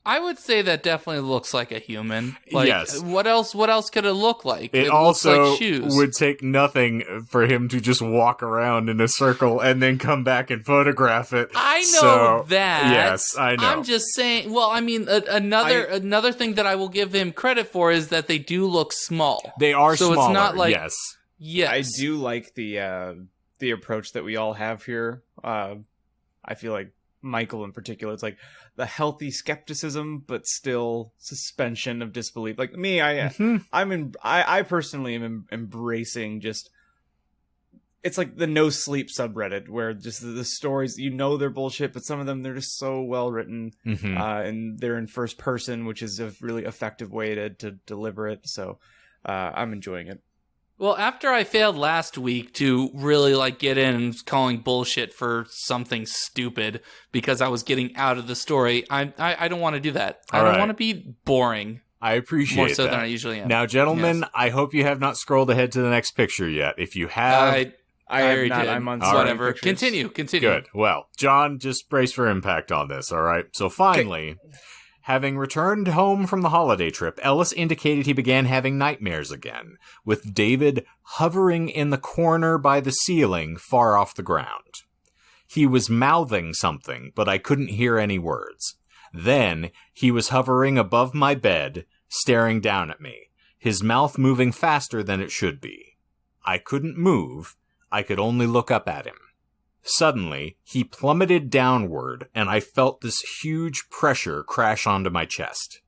I would say that definitely looks like a human. Like, yes. What else could it look like? It also also looks like shoes. would take nothing for him to just walk around in a circle and then come back and photograph it. I know that. Yes, I know. I'm just saying. Well, I mean, another thing that I will give him credit for is that they do look small. They are so smaller. It's not like yes. I do like the approach that we all have here. I feel like Michael in particular, it's like the healthy skepticism, but still suspension of disbelief. Like me, I personally am embracing just. It's like the no sleep subreddit where just the stories, they're bullshit, but some of them, they're just so well written, and they're in first person, which is a really effective way to deliver it. So I'm enjoying it. Well, after I failed last week to really get in and calling bullshit for something stupid because I was getting out of the story, I don't want to do that. I don't want to be boring. I appreciate more so that. than I usually am. Now, gentlemen, yes. I hope you have not scrolled ahead to the next picture yet. If you have, I already did. I'm on whatever. pictures. Continue. Good. Well, John, just brace for impact on this. All right. So finally. Okay. Having returned home from the holiday trip, Ellis indicated he began having nightmares again, with David hovering in the corner by the ceiling far off the ground. He was mouthing something, but I couldn't hear any words. Then, he was hovering above my bed, staring down at me, his mouth moving faster than it should be. I couldn't move, I could only look up at him. Suddenly, he plummeted downward, and I felt this huge pressure crash onto my chest.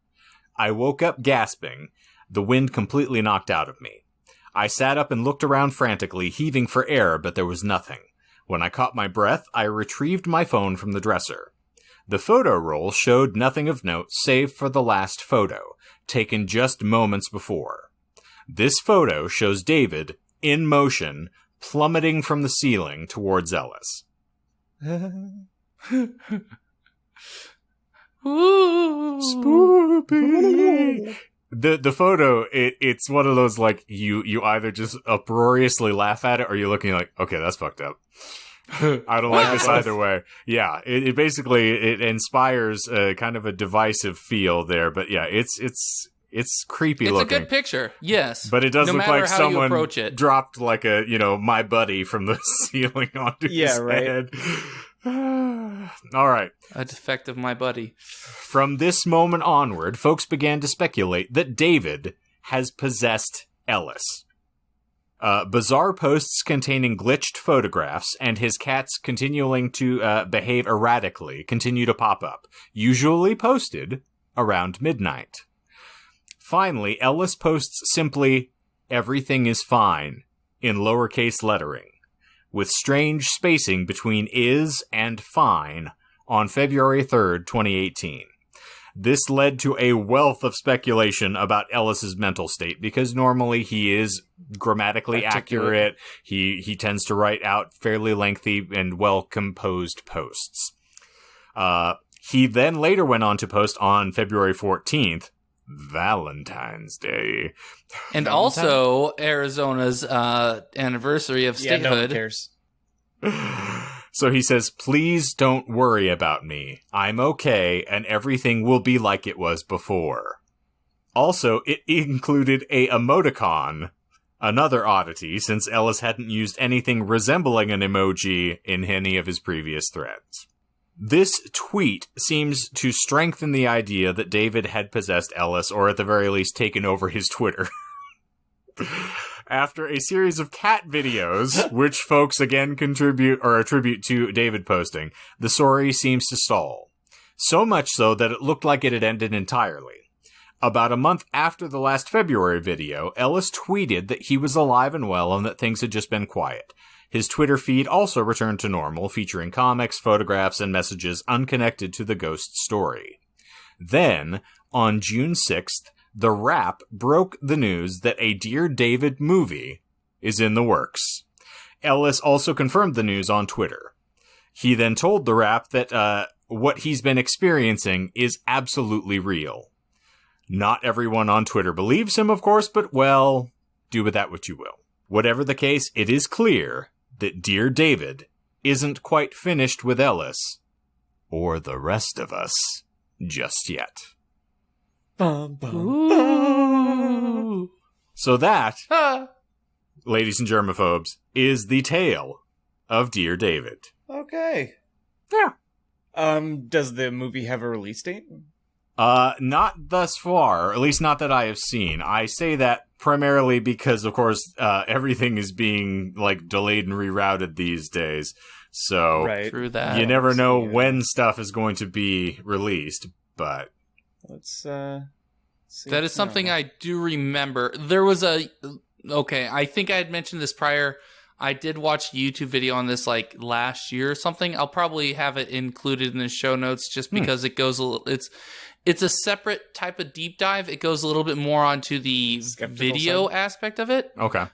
I woke up gasping, the wind completely knocked out of me. I sat up and looked around frantically, heaving for air, but there was nothing. When I caught my breath, I retrieved my phone from the dresser. The photo roll showed nothing of note save for the last photo, taken just moments before. This photo shows David, in motion, plummeting from the ceiling towards Ellis. Spoopy. The photo, it's one of those, you either just uproariously laugh at it or you're looking like, okay, that's fucked up. I don't like this either way. Yeah, it basically, it inspires kind of a divisive feel there, but yeah, it's creepy looking. It's a good picture, yes. But it does look like someone dropped my buddy from the ceiling onto his head. All right. A defective my buddy. From this moment onward, folks began to speculate that David has possessed Ellis. Bizarre posts containing glitched photographs and his cats continuing to behave erratically continue to pop up, usually posted around midnight. Finally, Ellis posts simply, "Everything is fine," in lowercase lettering, with strange spacing between is and fine on February 3rd, 2018. This led to a wealth of speculation about Ellis's mental state, because normally he is grammatically accurate. He tends to write out fairly lengthy and well-composed posts. He then later went on to post on February 14th, Valentine's Day. And also Arizona's anniversary of statehood. Yeah, no one cares. So he says, "Please don't worry about me. I'm okay, and everything will be like it was before." Also, it included a emoticon, another oddity, since Ellis hadn't used anything resembling an emoji in any of his previous threads. This tweet seems to strengthen the idea that David had possessed Ellis, or at the very least taken over his Twitter. After a series of cat videos, which folks again attribute to David posting, the story seems to stall. So much so that it looked like it had ended entirely. About a month after the last February video, Ellis tweeted that he was alive and well and that things had just been quiet. His Twitter feed also returned to normal, featuring comics, photographs, and messages unconnected to the ghost story. Then, on June 6th, The Wrap broke the news that a Dear David movie is in the works. Ellis also confirmed the news on Twitter. He then told The Wrap that what he's been experiencing is absolutely real. Not everyone on Twitter believes him, of course, but, well, do with that what you will. Whatever the case, it is clear that Dear David isn't quite finished with Ellis, or the rest of us, just yet. Bum, bum, bum. So that, ladies and germaphobes, is the tale of Dear David. Okay. Yeah. Does the movie have a release date? Not thus far, or at least not that I have seen. I say that primarily because, of course, everything is being, like, delayed and rerouted these days. So, Right. Through that. you never know Yeah. when stuff is going to be released, but... Let's see. That is something I do remember. There was okay, I think I had mentioned this prior. I did watch a YouTube video on this like last year or something. I'll probably have it included in the show notes just because it goes a little, it's a separate type of deep dive. It goes a little bit more onto the Skeptical video side? aspect of it. Okay.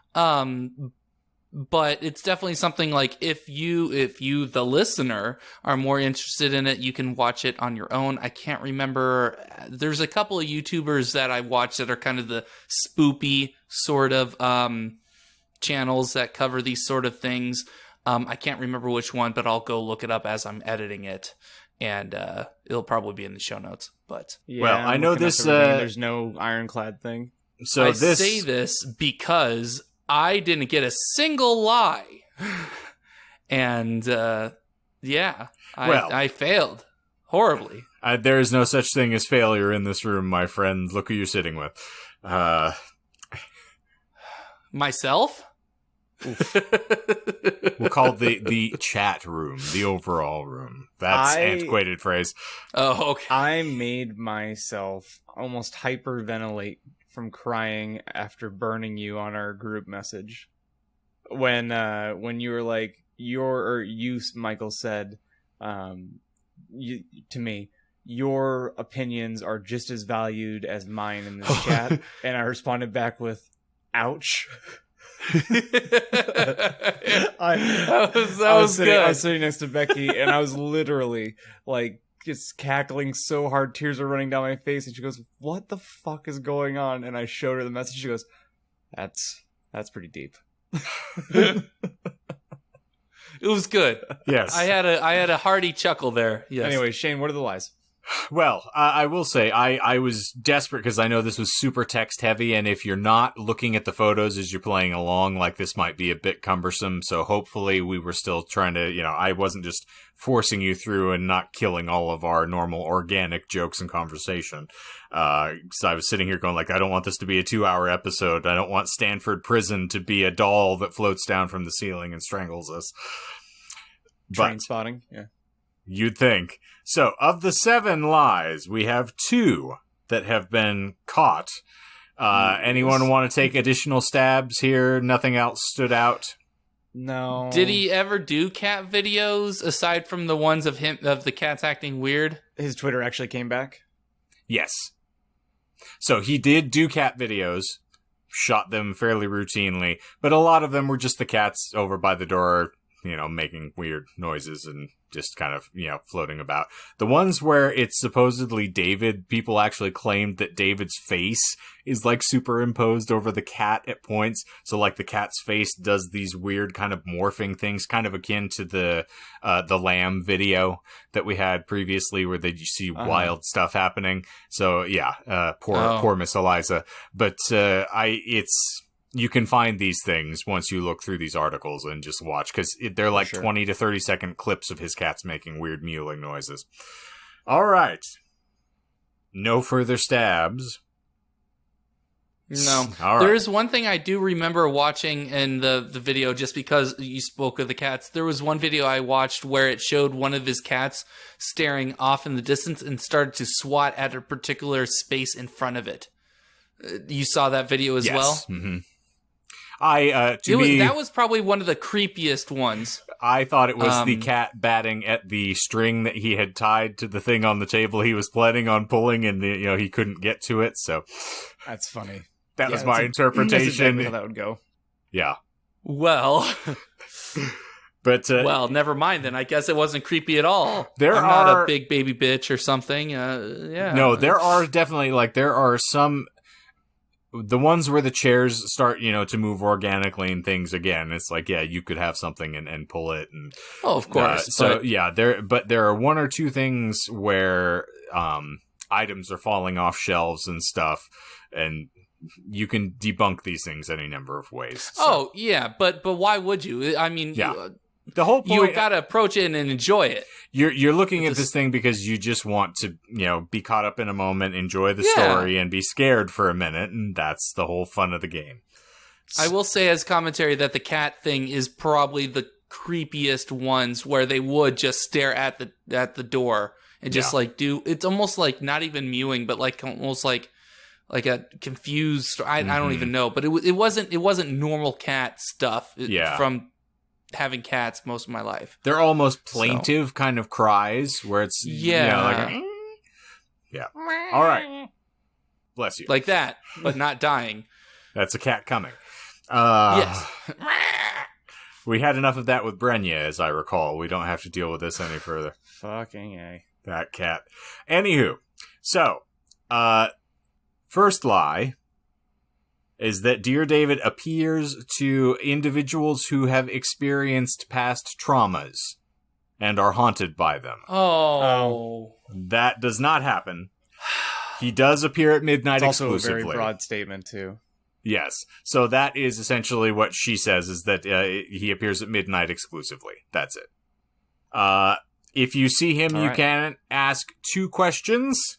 But it's definitely something like if you the listener are more interested in it, you can watch it on your own. I can't remember. There's a couple of YouTubers that I watch that are kind of the spoopy sort of channels that cover these sort of things. I can't remember which one, but I'll go look it up as I'm editing it, and it'll probably be in the show notes. But Yeah, Well, I'm I know looking up this, everything. There's no ironclad thing. So I this... say this because I didn't get a single lie. And, yeah, I failed horribly. there is no such thing as failure in this room, my friend. Look who you're sitting with. Myself? We'll call it the chat room, the overall room. That's antiquated phrase. Oh, okay. I made myself almost hyperventilate from crying after burning you on our group message. When you were like, you, Michael, said to me, your opinions are just as valued as mine in this chat. And I responded back with, ouch. That was sitting, good. I was sitting next to Becky, and I was literally like just cackling so hard, tears are running down my face, and she goes, "What the fuck is going on?" And I showed her the message. She goes, "That's pretty deep." It was good. Yes. I had a hearty chuckle there. Yes. Anyway, Shane, what are the lies? Well, I will say I was desperate because I know this was super text heavy, and if you're not looking at the photos as you're playing along, like, this might be a bit cumbersome. So hopefully we were still trying to, I wasn't just forcing you through and not killing all of our normal organic jokes and conversation. So I was sitting here going like, I don't want this to be a 2-hour episode. I don't want Stanford Prison to be a doll that floats down from the ceiling and strangles us. Train spotting, yeah. You'd think. So, of the 7 lies, we have 2 that have been caught. Anyone want to take additional stabs here? Nothing else stood out? No. Did he ever do cat videos aside from the ones of the cats acting weird? His Twitter actually came back? Yes. So, he did do cat videos, shot them fairly routinely, but a lot of them were just the cats over by the door, making weird noises and just kind of, floating about. The ones where it's supposedly David, people actually claimed that David's face is, like, superimposed over the cat at points. So, like, the cat's face does these weird kind of morphing things, kind of akin to the lamb video that we had previously where you see wild stuff happening. So, yeah, poor Miss Eliza. But, you can find these things once you look through these articles and just watch, because they're like 20 to 30 second clips of his cats making weird mewling noises. All right. No further stabs. No. All right. There is one thing I do remember watching in the video, just because you spoke of the cats. There was one video I watched where it showed one of his cats staring off in the distance and started to swat at a particular space in front of it. You saw that video as well? Mm-hmm. That was probably one of the creepiest ones. I thought it was the cat batting at the string that he had tied to the thing on the table he was planning on pulling, and he couldn't get to it. So That's funny. that was my interpretation. That's exactly how that would go. Yeah. Well, But well, never mind then. I guess it wasn't creepy at all. I'm not a big baby bitch or something. Yeah. No, there are definitely there are some. The ones where the chairs start, to move organically and things again, it's like, yeah, you could have something and pull it. And Oh, of course. there are one or two things where items are falling off shelves and stuff, and you can debunk these things any number of ways. So. Oh, yeah, but why would you? I mean, Yeah. The whole point, you got to approach it and enjoy it. You're looking at this thing because you just want to, be caught up in a moment, enjoy the story, and be scared for a minute, and that's the whole fun of the game. I will say as commentary that the cat thing is probably the creepiest ones, where they would just stare at the door and just it's almost like not even mewing, but almost like a confused. I don't even know, but it wasn't normal cat stuff. From having cats most of my life. They're almost plaintive kind of cries where it's yeah. All right. Bless you. Like that, but not dying. That's a cat coming. Yes. We had enough of that with Brenya, as I recall. We don't have to deal with this any further. Fucking A. That cat. Anywho, so first lie is that Dear David appears to individuals who have experienced past traumas and are haunted by them. Oh. That does not happen. He does appear at midnight exclusively. Also a very broad statement, too. Yes. So that is essentially what she says, is that he appears at midnight exclusively. That's it. If you see him, you can ask 2 questions.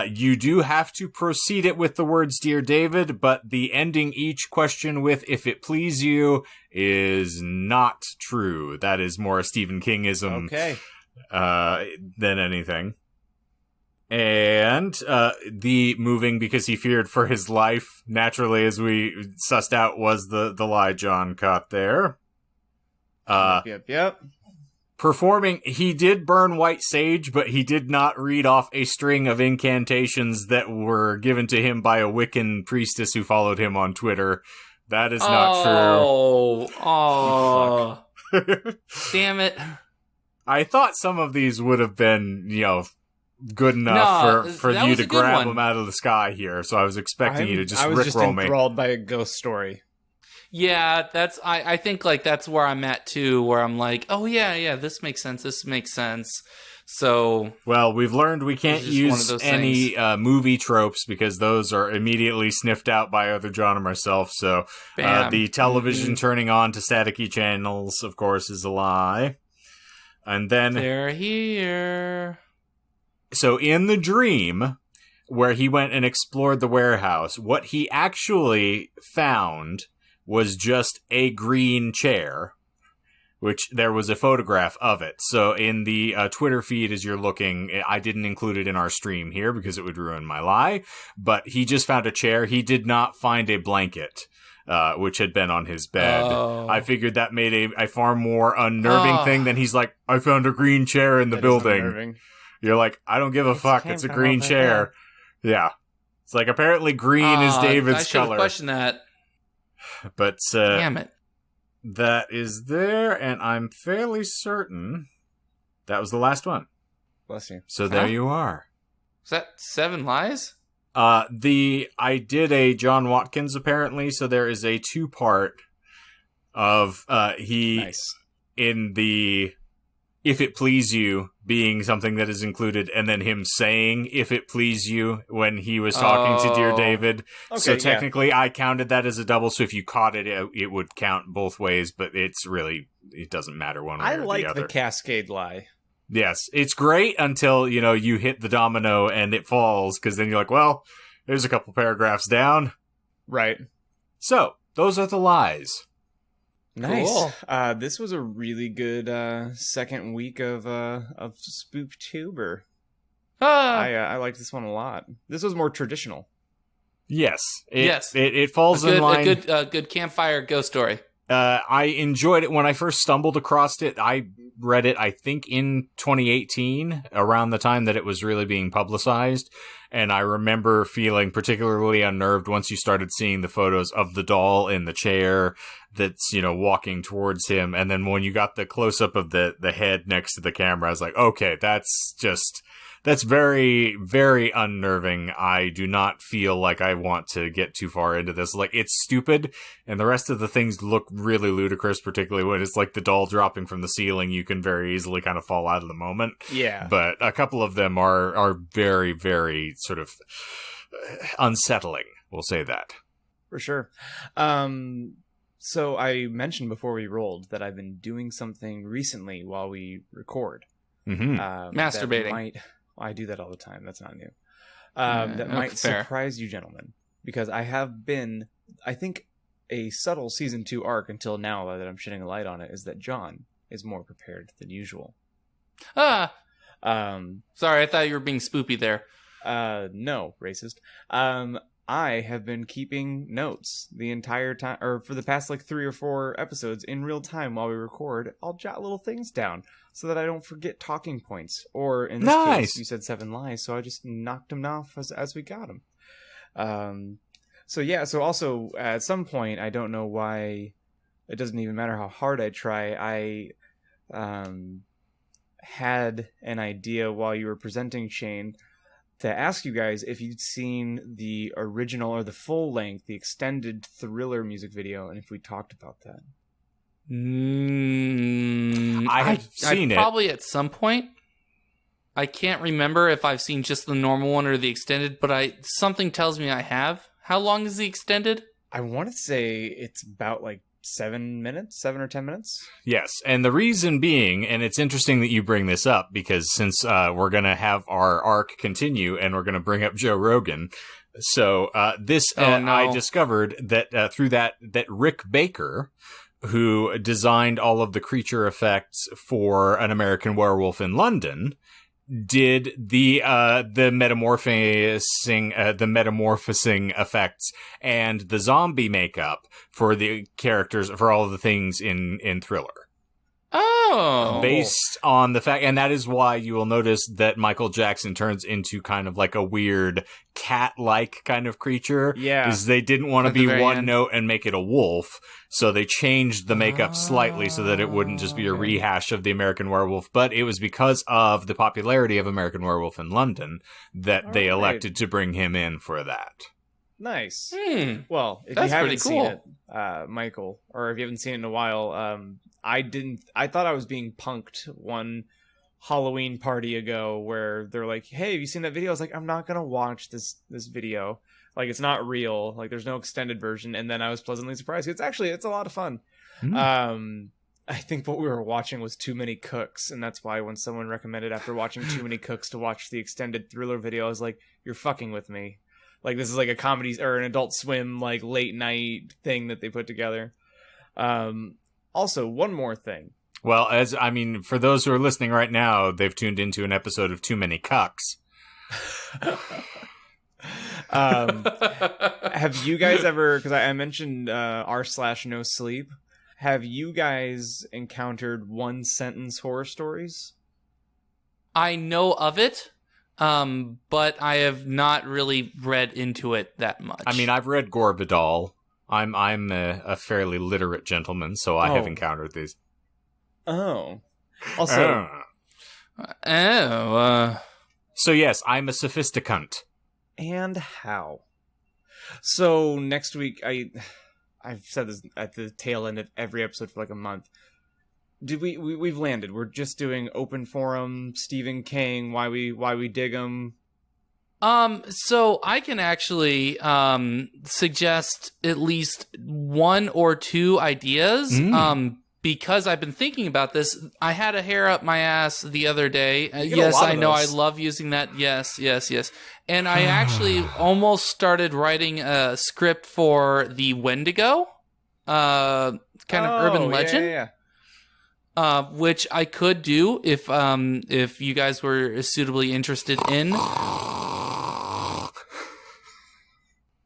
You do have to proceed it with the words, Dear David, but the ending each question with, if it please you, is not true. That is more a Stephen Kingism than anything. And the moving because he feared for his life, naturally, as we sussed out, was the lie John caught there. Yep. Performing, he did burn white sage, but he did not read off a string of incantations that were given to him by a Wiccan priestess who followed him on Twitter. That is not true. Oh, damn it. I thought some of these would have been, good enough for you to grab them out of the sky here, so I was expecting you to just rickroll me. I was just enthralled by a ghost story. Yeah, I think that's where I'm at too, where I'm like, oh yeah, this makes sense. So, well, we've learned we can't use any movie tropes because those are immediately sniffed out by either John or myself. So, the television turning on to staticky channels, of course, is a lie. And then they're here. So, in the dream where he went and explored the warehouse, what he actually found was just a green chair, which there was a photograph of it. So in the Twitter feed as you're looking, I didn't include it in our stream here because it would ruin my lie, but he just found a chair. He did not find a blanket, which had been on his bed. Oh. I figured that made a far more unnerving thing than he's like, I found a green chair in the building. You're like, I don't give a fuck. It's a green chair. Yeah. It's like, apparently green is David's I should color. have questioned that. But damn it. That is there, and I'm fairly certain that was the last one. Bless you. So there you are. Is that 7 lies? I did a John Watkins apparently, so there is a 2-part of in the if it please you being something that is included, and then him saying if it please you when he was talking to Dear David. Okay, so technically I counted that as a double, so if you caught it, it would count both ways, but it doesn't matter one way or the other. I like the cascade lie. Yes, it's great until, you hit the domino and it falls, because then you're like, well, there's a couple paragraphs down. Right. So, those are the lies. Nice. Cool. This was a really good second week of Spooktuber. I liked this one a lot. This was more traditional. Yes. Yes. It falls in line. A good campfire ghost story. I enjoyed it when I first stumbled across it. I read it, I think, in 2018, around the time that it was really being publicized. And I remember feeling particularly unnerved once you started seeing the photos of the doll in the chair that's, walking towards him. And then when you got the close-up of the head next to the camera, I was like, okay, that's very, very unnerving. I do not feel like I want to get too far into this. Like, it's stupid, and the rest of the things look really ludicrous, particularly when it's like the doll dropping from the ceiling. You can very easily kind of fall out of the moment. Yeah. But a couple of them are very, very sort of unsettling. We'll say that. For sure. So I mentioned before we rolled that I've been doing something recently while we record. Mm-hmm. Masturbating. I do that all the time. That's not new. That might surprise you, gentlemen, because I have been, I think, a subtle season 2 arc until now that I'm shedding a light on it is that John is more prepared than usual. Sorry, I thought you were being spoopy there. No, racist. I have been keeping notes the entire time, or for the past 3 or 4 episodes in real time while we record. I'll jot little things down so that I don't forget talking points. Or in this case, you said 7 lies, so I just knocked them off as we got them. So also at some point, I don't know why it doesn't even matter how hard I try. I had an idea while you were presenting, Shane, to ask you guys if you'd seen the original or the full length, the extended Thriller music video, and if we talked about that. I have seen it. Probably at some point. I can't remember if I've seen just the normal one or the extended, but something tells me I have. How long is the extended? I want to say it's about 7 or 10 minutes. Yes, and the reason being, and it's interesting that you bring this up, because since we're going to have our arc continue and we're going to bring up Joe Rogan, so I discovered that through that Rick Baker, who designed all of the creature effects for An American Werewolf in London, did the metamorphosing effects and the zombie makeup for the characters, for all of the things in Thriller. Oh! Based on the fact, and that is why you will notice that Michael Jackson turns into kind of like a weird cat-like kind of creature. Yeah. Because they didn't want to be one note and make it a wolf, so they changed the makeup slightly so that it wouldn't just be a rehash of the American Werewolf, but it was because of the popularity of American Werewolf in London that they elected to bring him in for that. Nice. Well, if That's you haven't pretty cool. seen it, Michael, or if you haven't seen it in a while, I thought I was being punked one Halloween party ago where they're like, hey, have you seen that video? I was like, I'm not going to watch this video. It's not real. There's no extended version. And then I was pleasantly surprised. It's a lot of fun. I think what we were watching was Too Many Cooks. And that's why when someone recommended after watching Too Many Cooks to watch the extended Thriller video, I was like, you're fucking with me. This is a comedy or an Adult Swim, late night thing that they put together. Also, one more thing. Well, for those who are listening right now, they've tuned into an episode of Too Many Cucks. Have you guys ever, because I mentioned r/no sleep, have you guys encountered one-sentence horror stories? I know of it, but I have not really read into it that much. I've read Gorbadal. I'm a fairly literate gentleman, so I have encountered these. Oh. Also... So yes, I'm a sophisticant. And how? So next week, I've said this at the tail end of every episode for a month. We've landed. We're just doing open forum, Stephen King, why we dig him. So I can actually suggest at least 1 or 2 ideas. because I've been thinking about this, I had a hair up my ass the other day. get a Yes, lot I of know. I those. love using that. Yes. And I actually almost started writing a script for the Wendigo, kind of urban legend. Yeah. Which I could do if you guys were suitably interested in.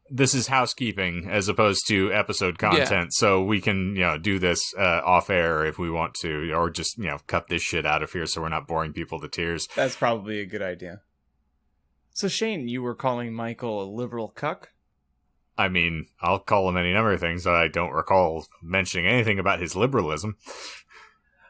This is housekeeping as opposed to episode content, so we can, do this off air if we want to, or just, cut this shit out of here so we're not boring people to tears. That's probably a good idea. So Shane, you were calling Michael a liberal cuck? I mean, I'll call him any number of things. I don't recall mentioning anything about his liberalism.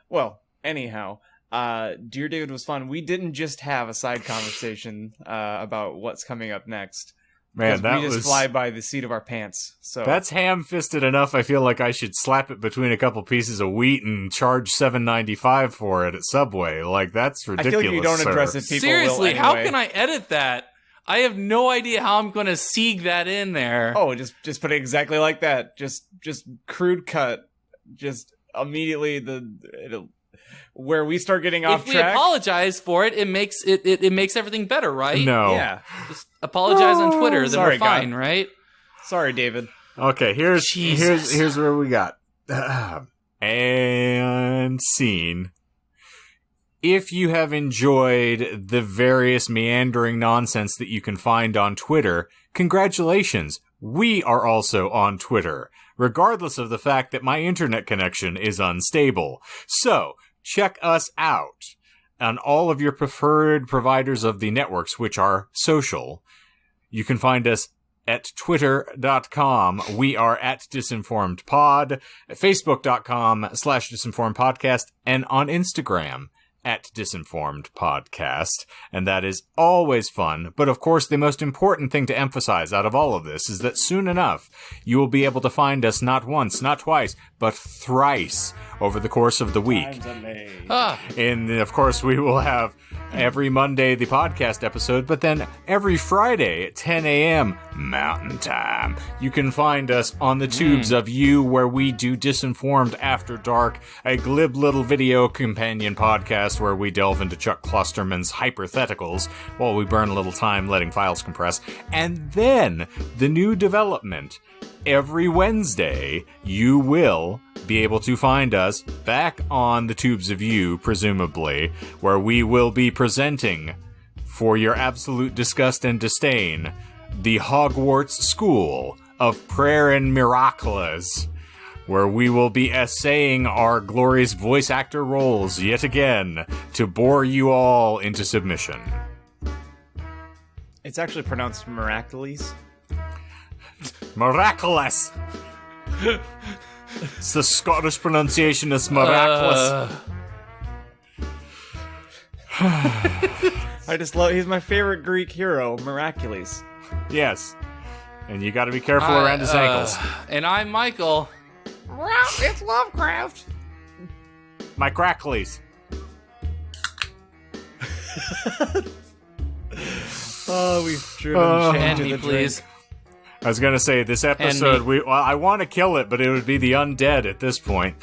Well, anyhow, Dear David was fun. We didn't just have a side conversation about what's coming up next. Man, that we just fly by the seat of our pants. So that's ham-fisted enough. I feel like I should slap it between a couple pieces of wheat and charge $7.95 for it at Subway. Like, that's ridiculous. I feel like you don't address it. People Seriously, will how anyway. can I edit that? I have no idea how I'm going to seeg that in there. Oh, just put it exactly like that. Just crude cut. Just immediately where we start getting off if we track. apologize for it, it makes it makes everything better, right? No. Yeah. Just apologize on Twitter, then Sorry, we're fine, God. right? Sorry, David. Okay, here's Jesus. where we got. And scene. If you have enjoyed the various meandering nonsense that you can find on Twitter, congratulations. We are also on Twitter, regardless of the fact that my internet connection is unstable. So, check us out on all of your preferred providers of the networks, which are social. You can find us at twitter.com. We are at disinformedpod, facebook.com/disinformedpodcast, and on Instagram at Disinformed Podcast, and that is always fun. But of course, the most important thing to emphasize out of all of this is that soon enough, you will be able to find us not once, not twice, but thrice over the course of the week. And of course, we will have every Monday the podcast episode, but then every Friday at 10 a.m. Mountain Time. You can find us on the tubes of you, where we do Disinformed After Dark, a glib little video companion podcast where we delve into Chuck Klosterman's hypotheticals while we burn a little time letting files compress. And then the new development. Every Wednesday, you will be able to find us back on the tubes of you, presumably, where we will be presenting, for your absolute disgust and disdain, the Hogwarts School of Prayer and Miracles, where we will be essaying our glorious voice actor roles yet again to bore you all into submission. It's actually pronounced miraculous. Miraculous! It's the Scottish pronunciation is miraculous. I just love. He's my favorite Greek hero, Miraculous. Yes. And you gotta be careful around his ankles. And I'm Michael. It's Lovecraft. My cracklies. Oh, we've driven Shane Hand to me, the please. drink. I was gonna say, this episode, I want to kill it, but it would be the undead at this point.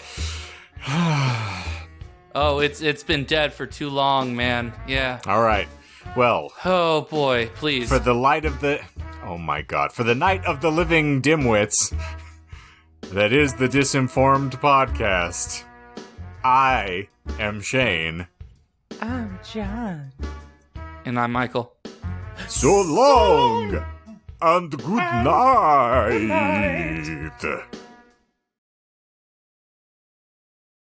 Oh, it's been dead for too long, man. Yeah. Alright. Well, Oh boy, please. for the light of the... Oh my god. For the night of the living dimwits, that is the Disinformed Podcast. I am Shane. I'm John. And I'm Michael. So long! And good night.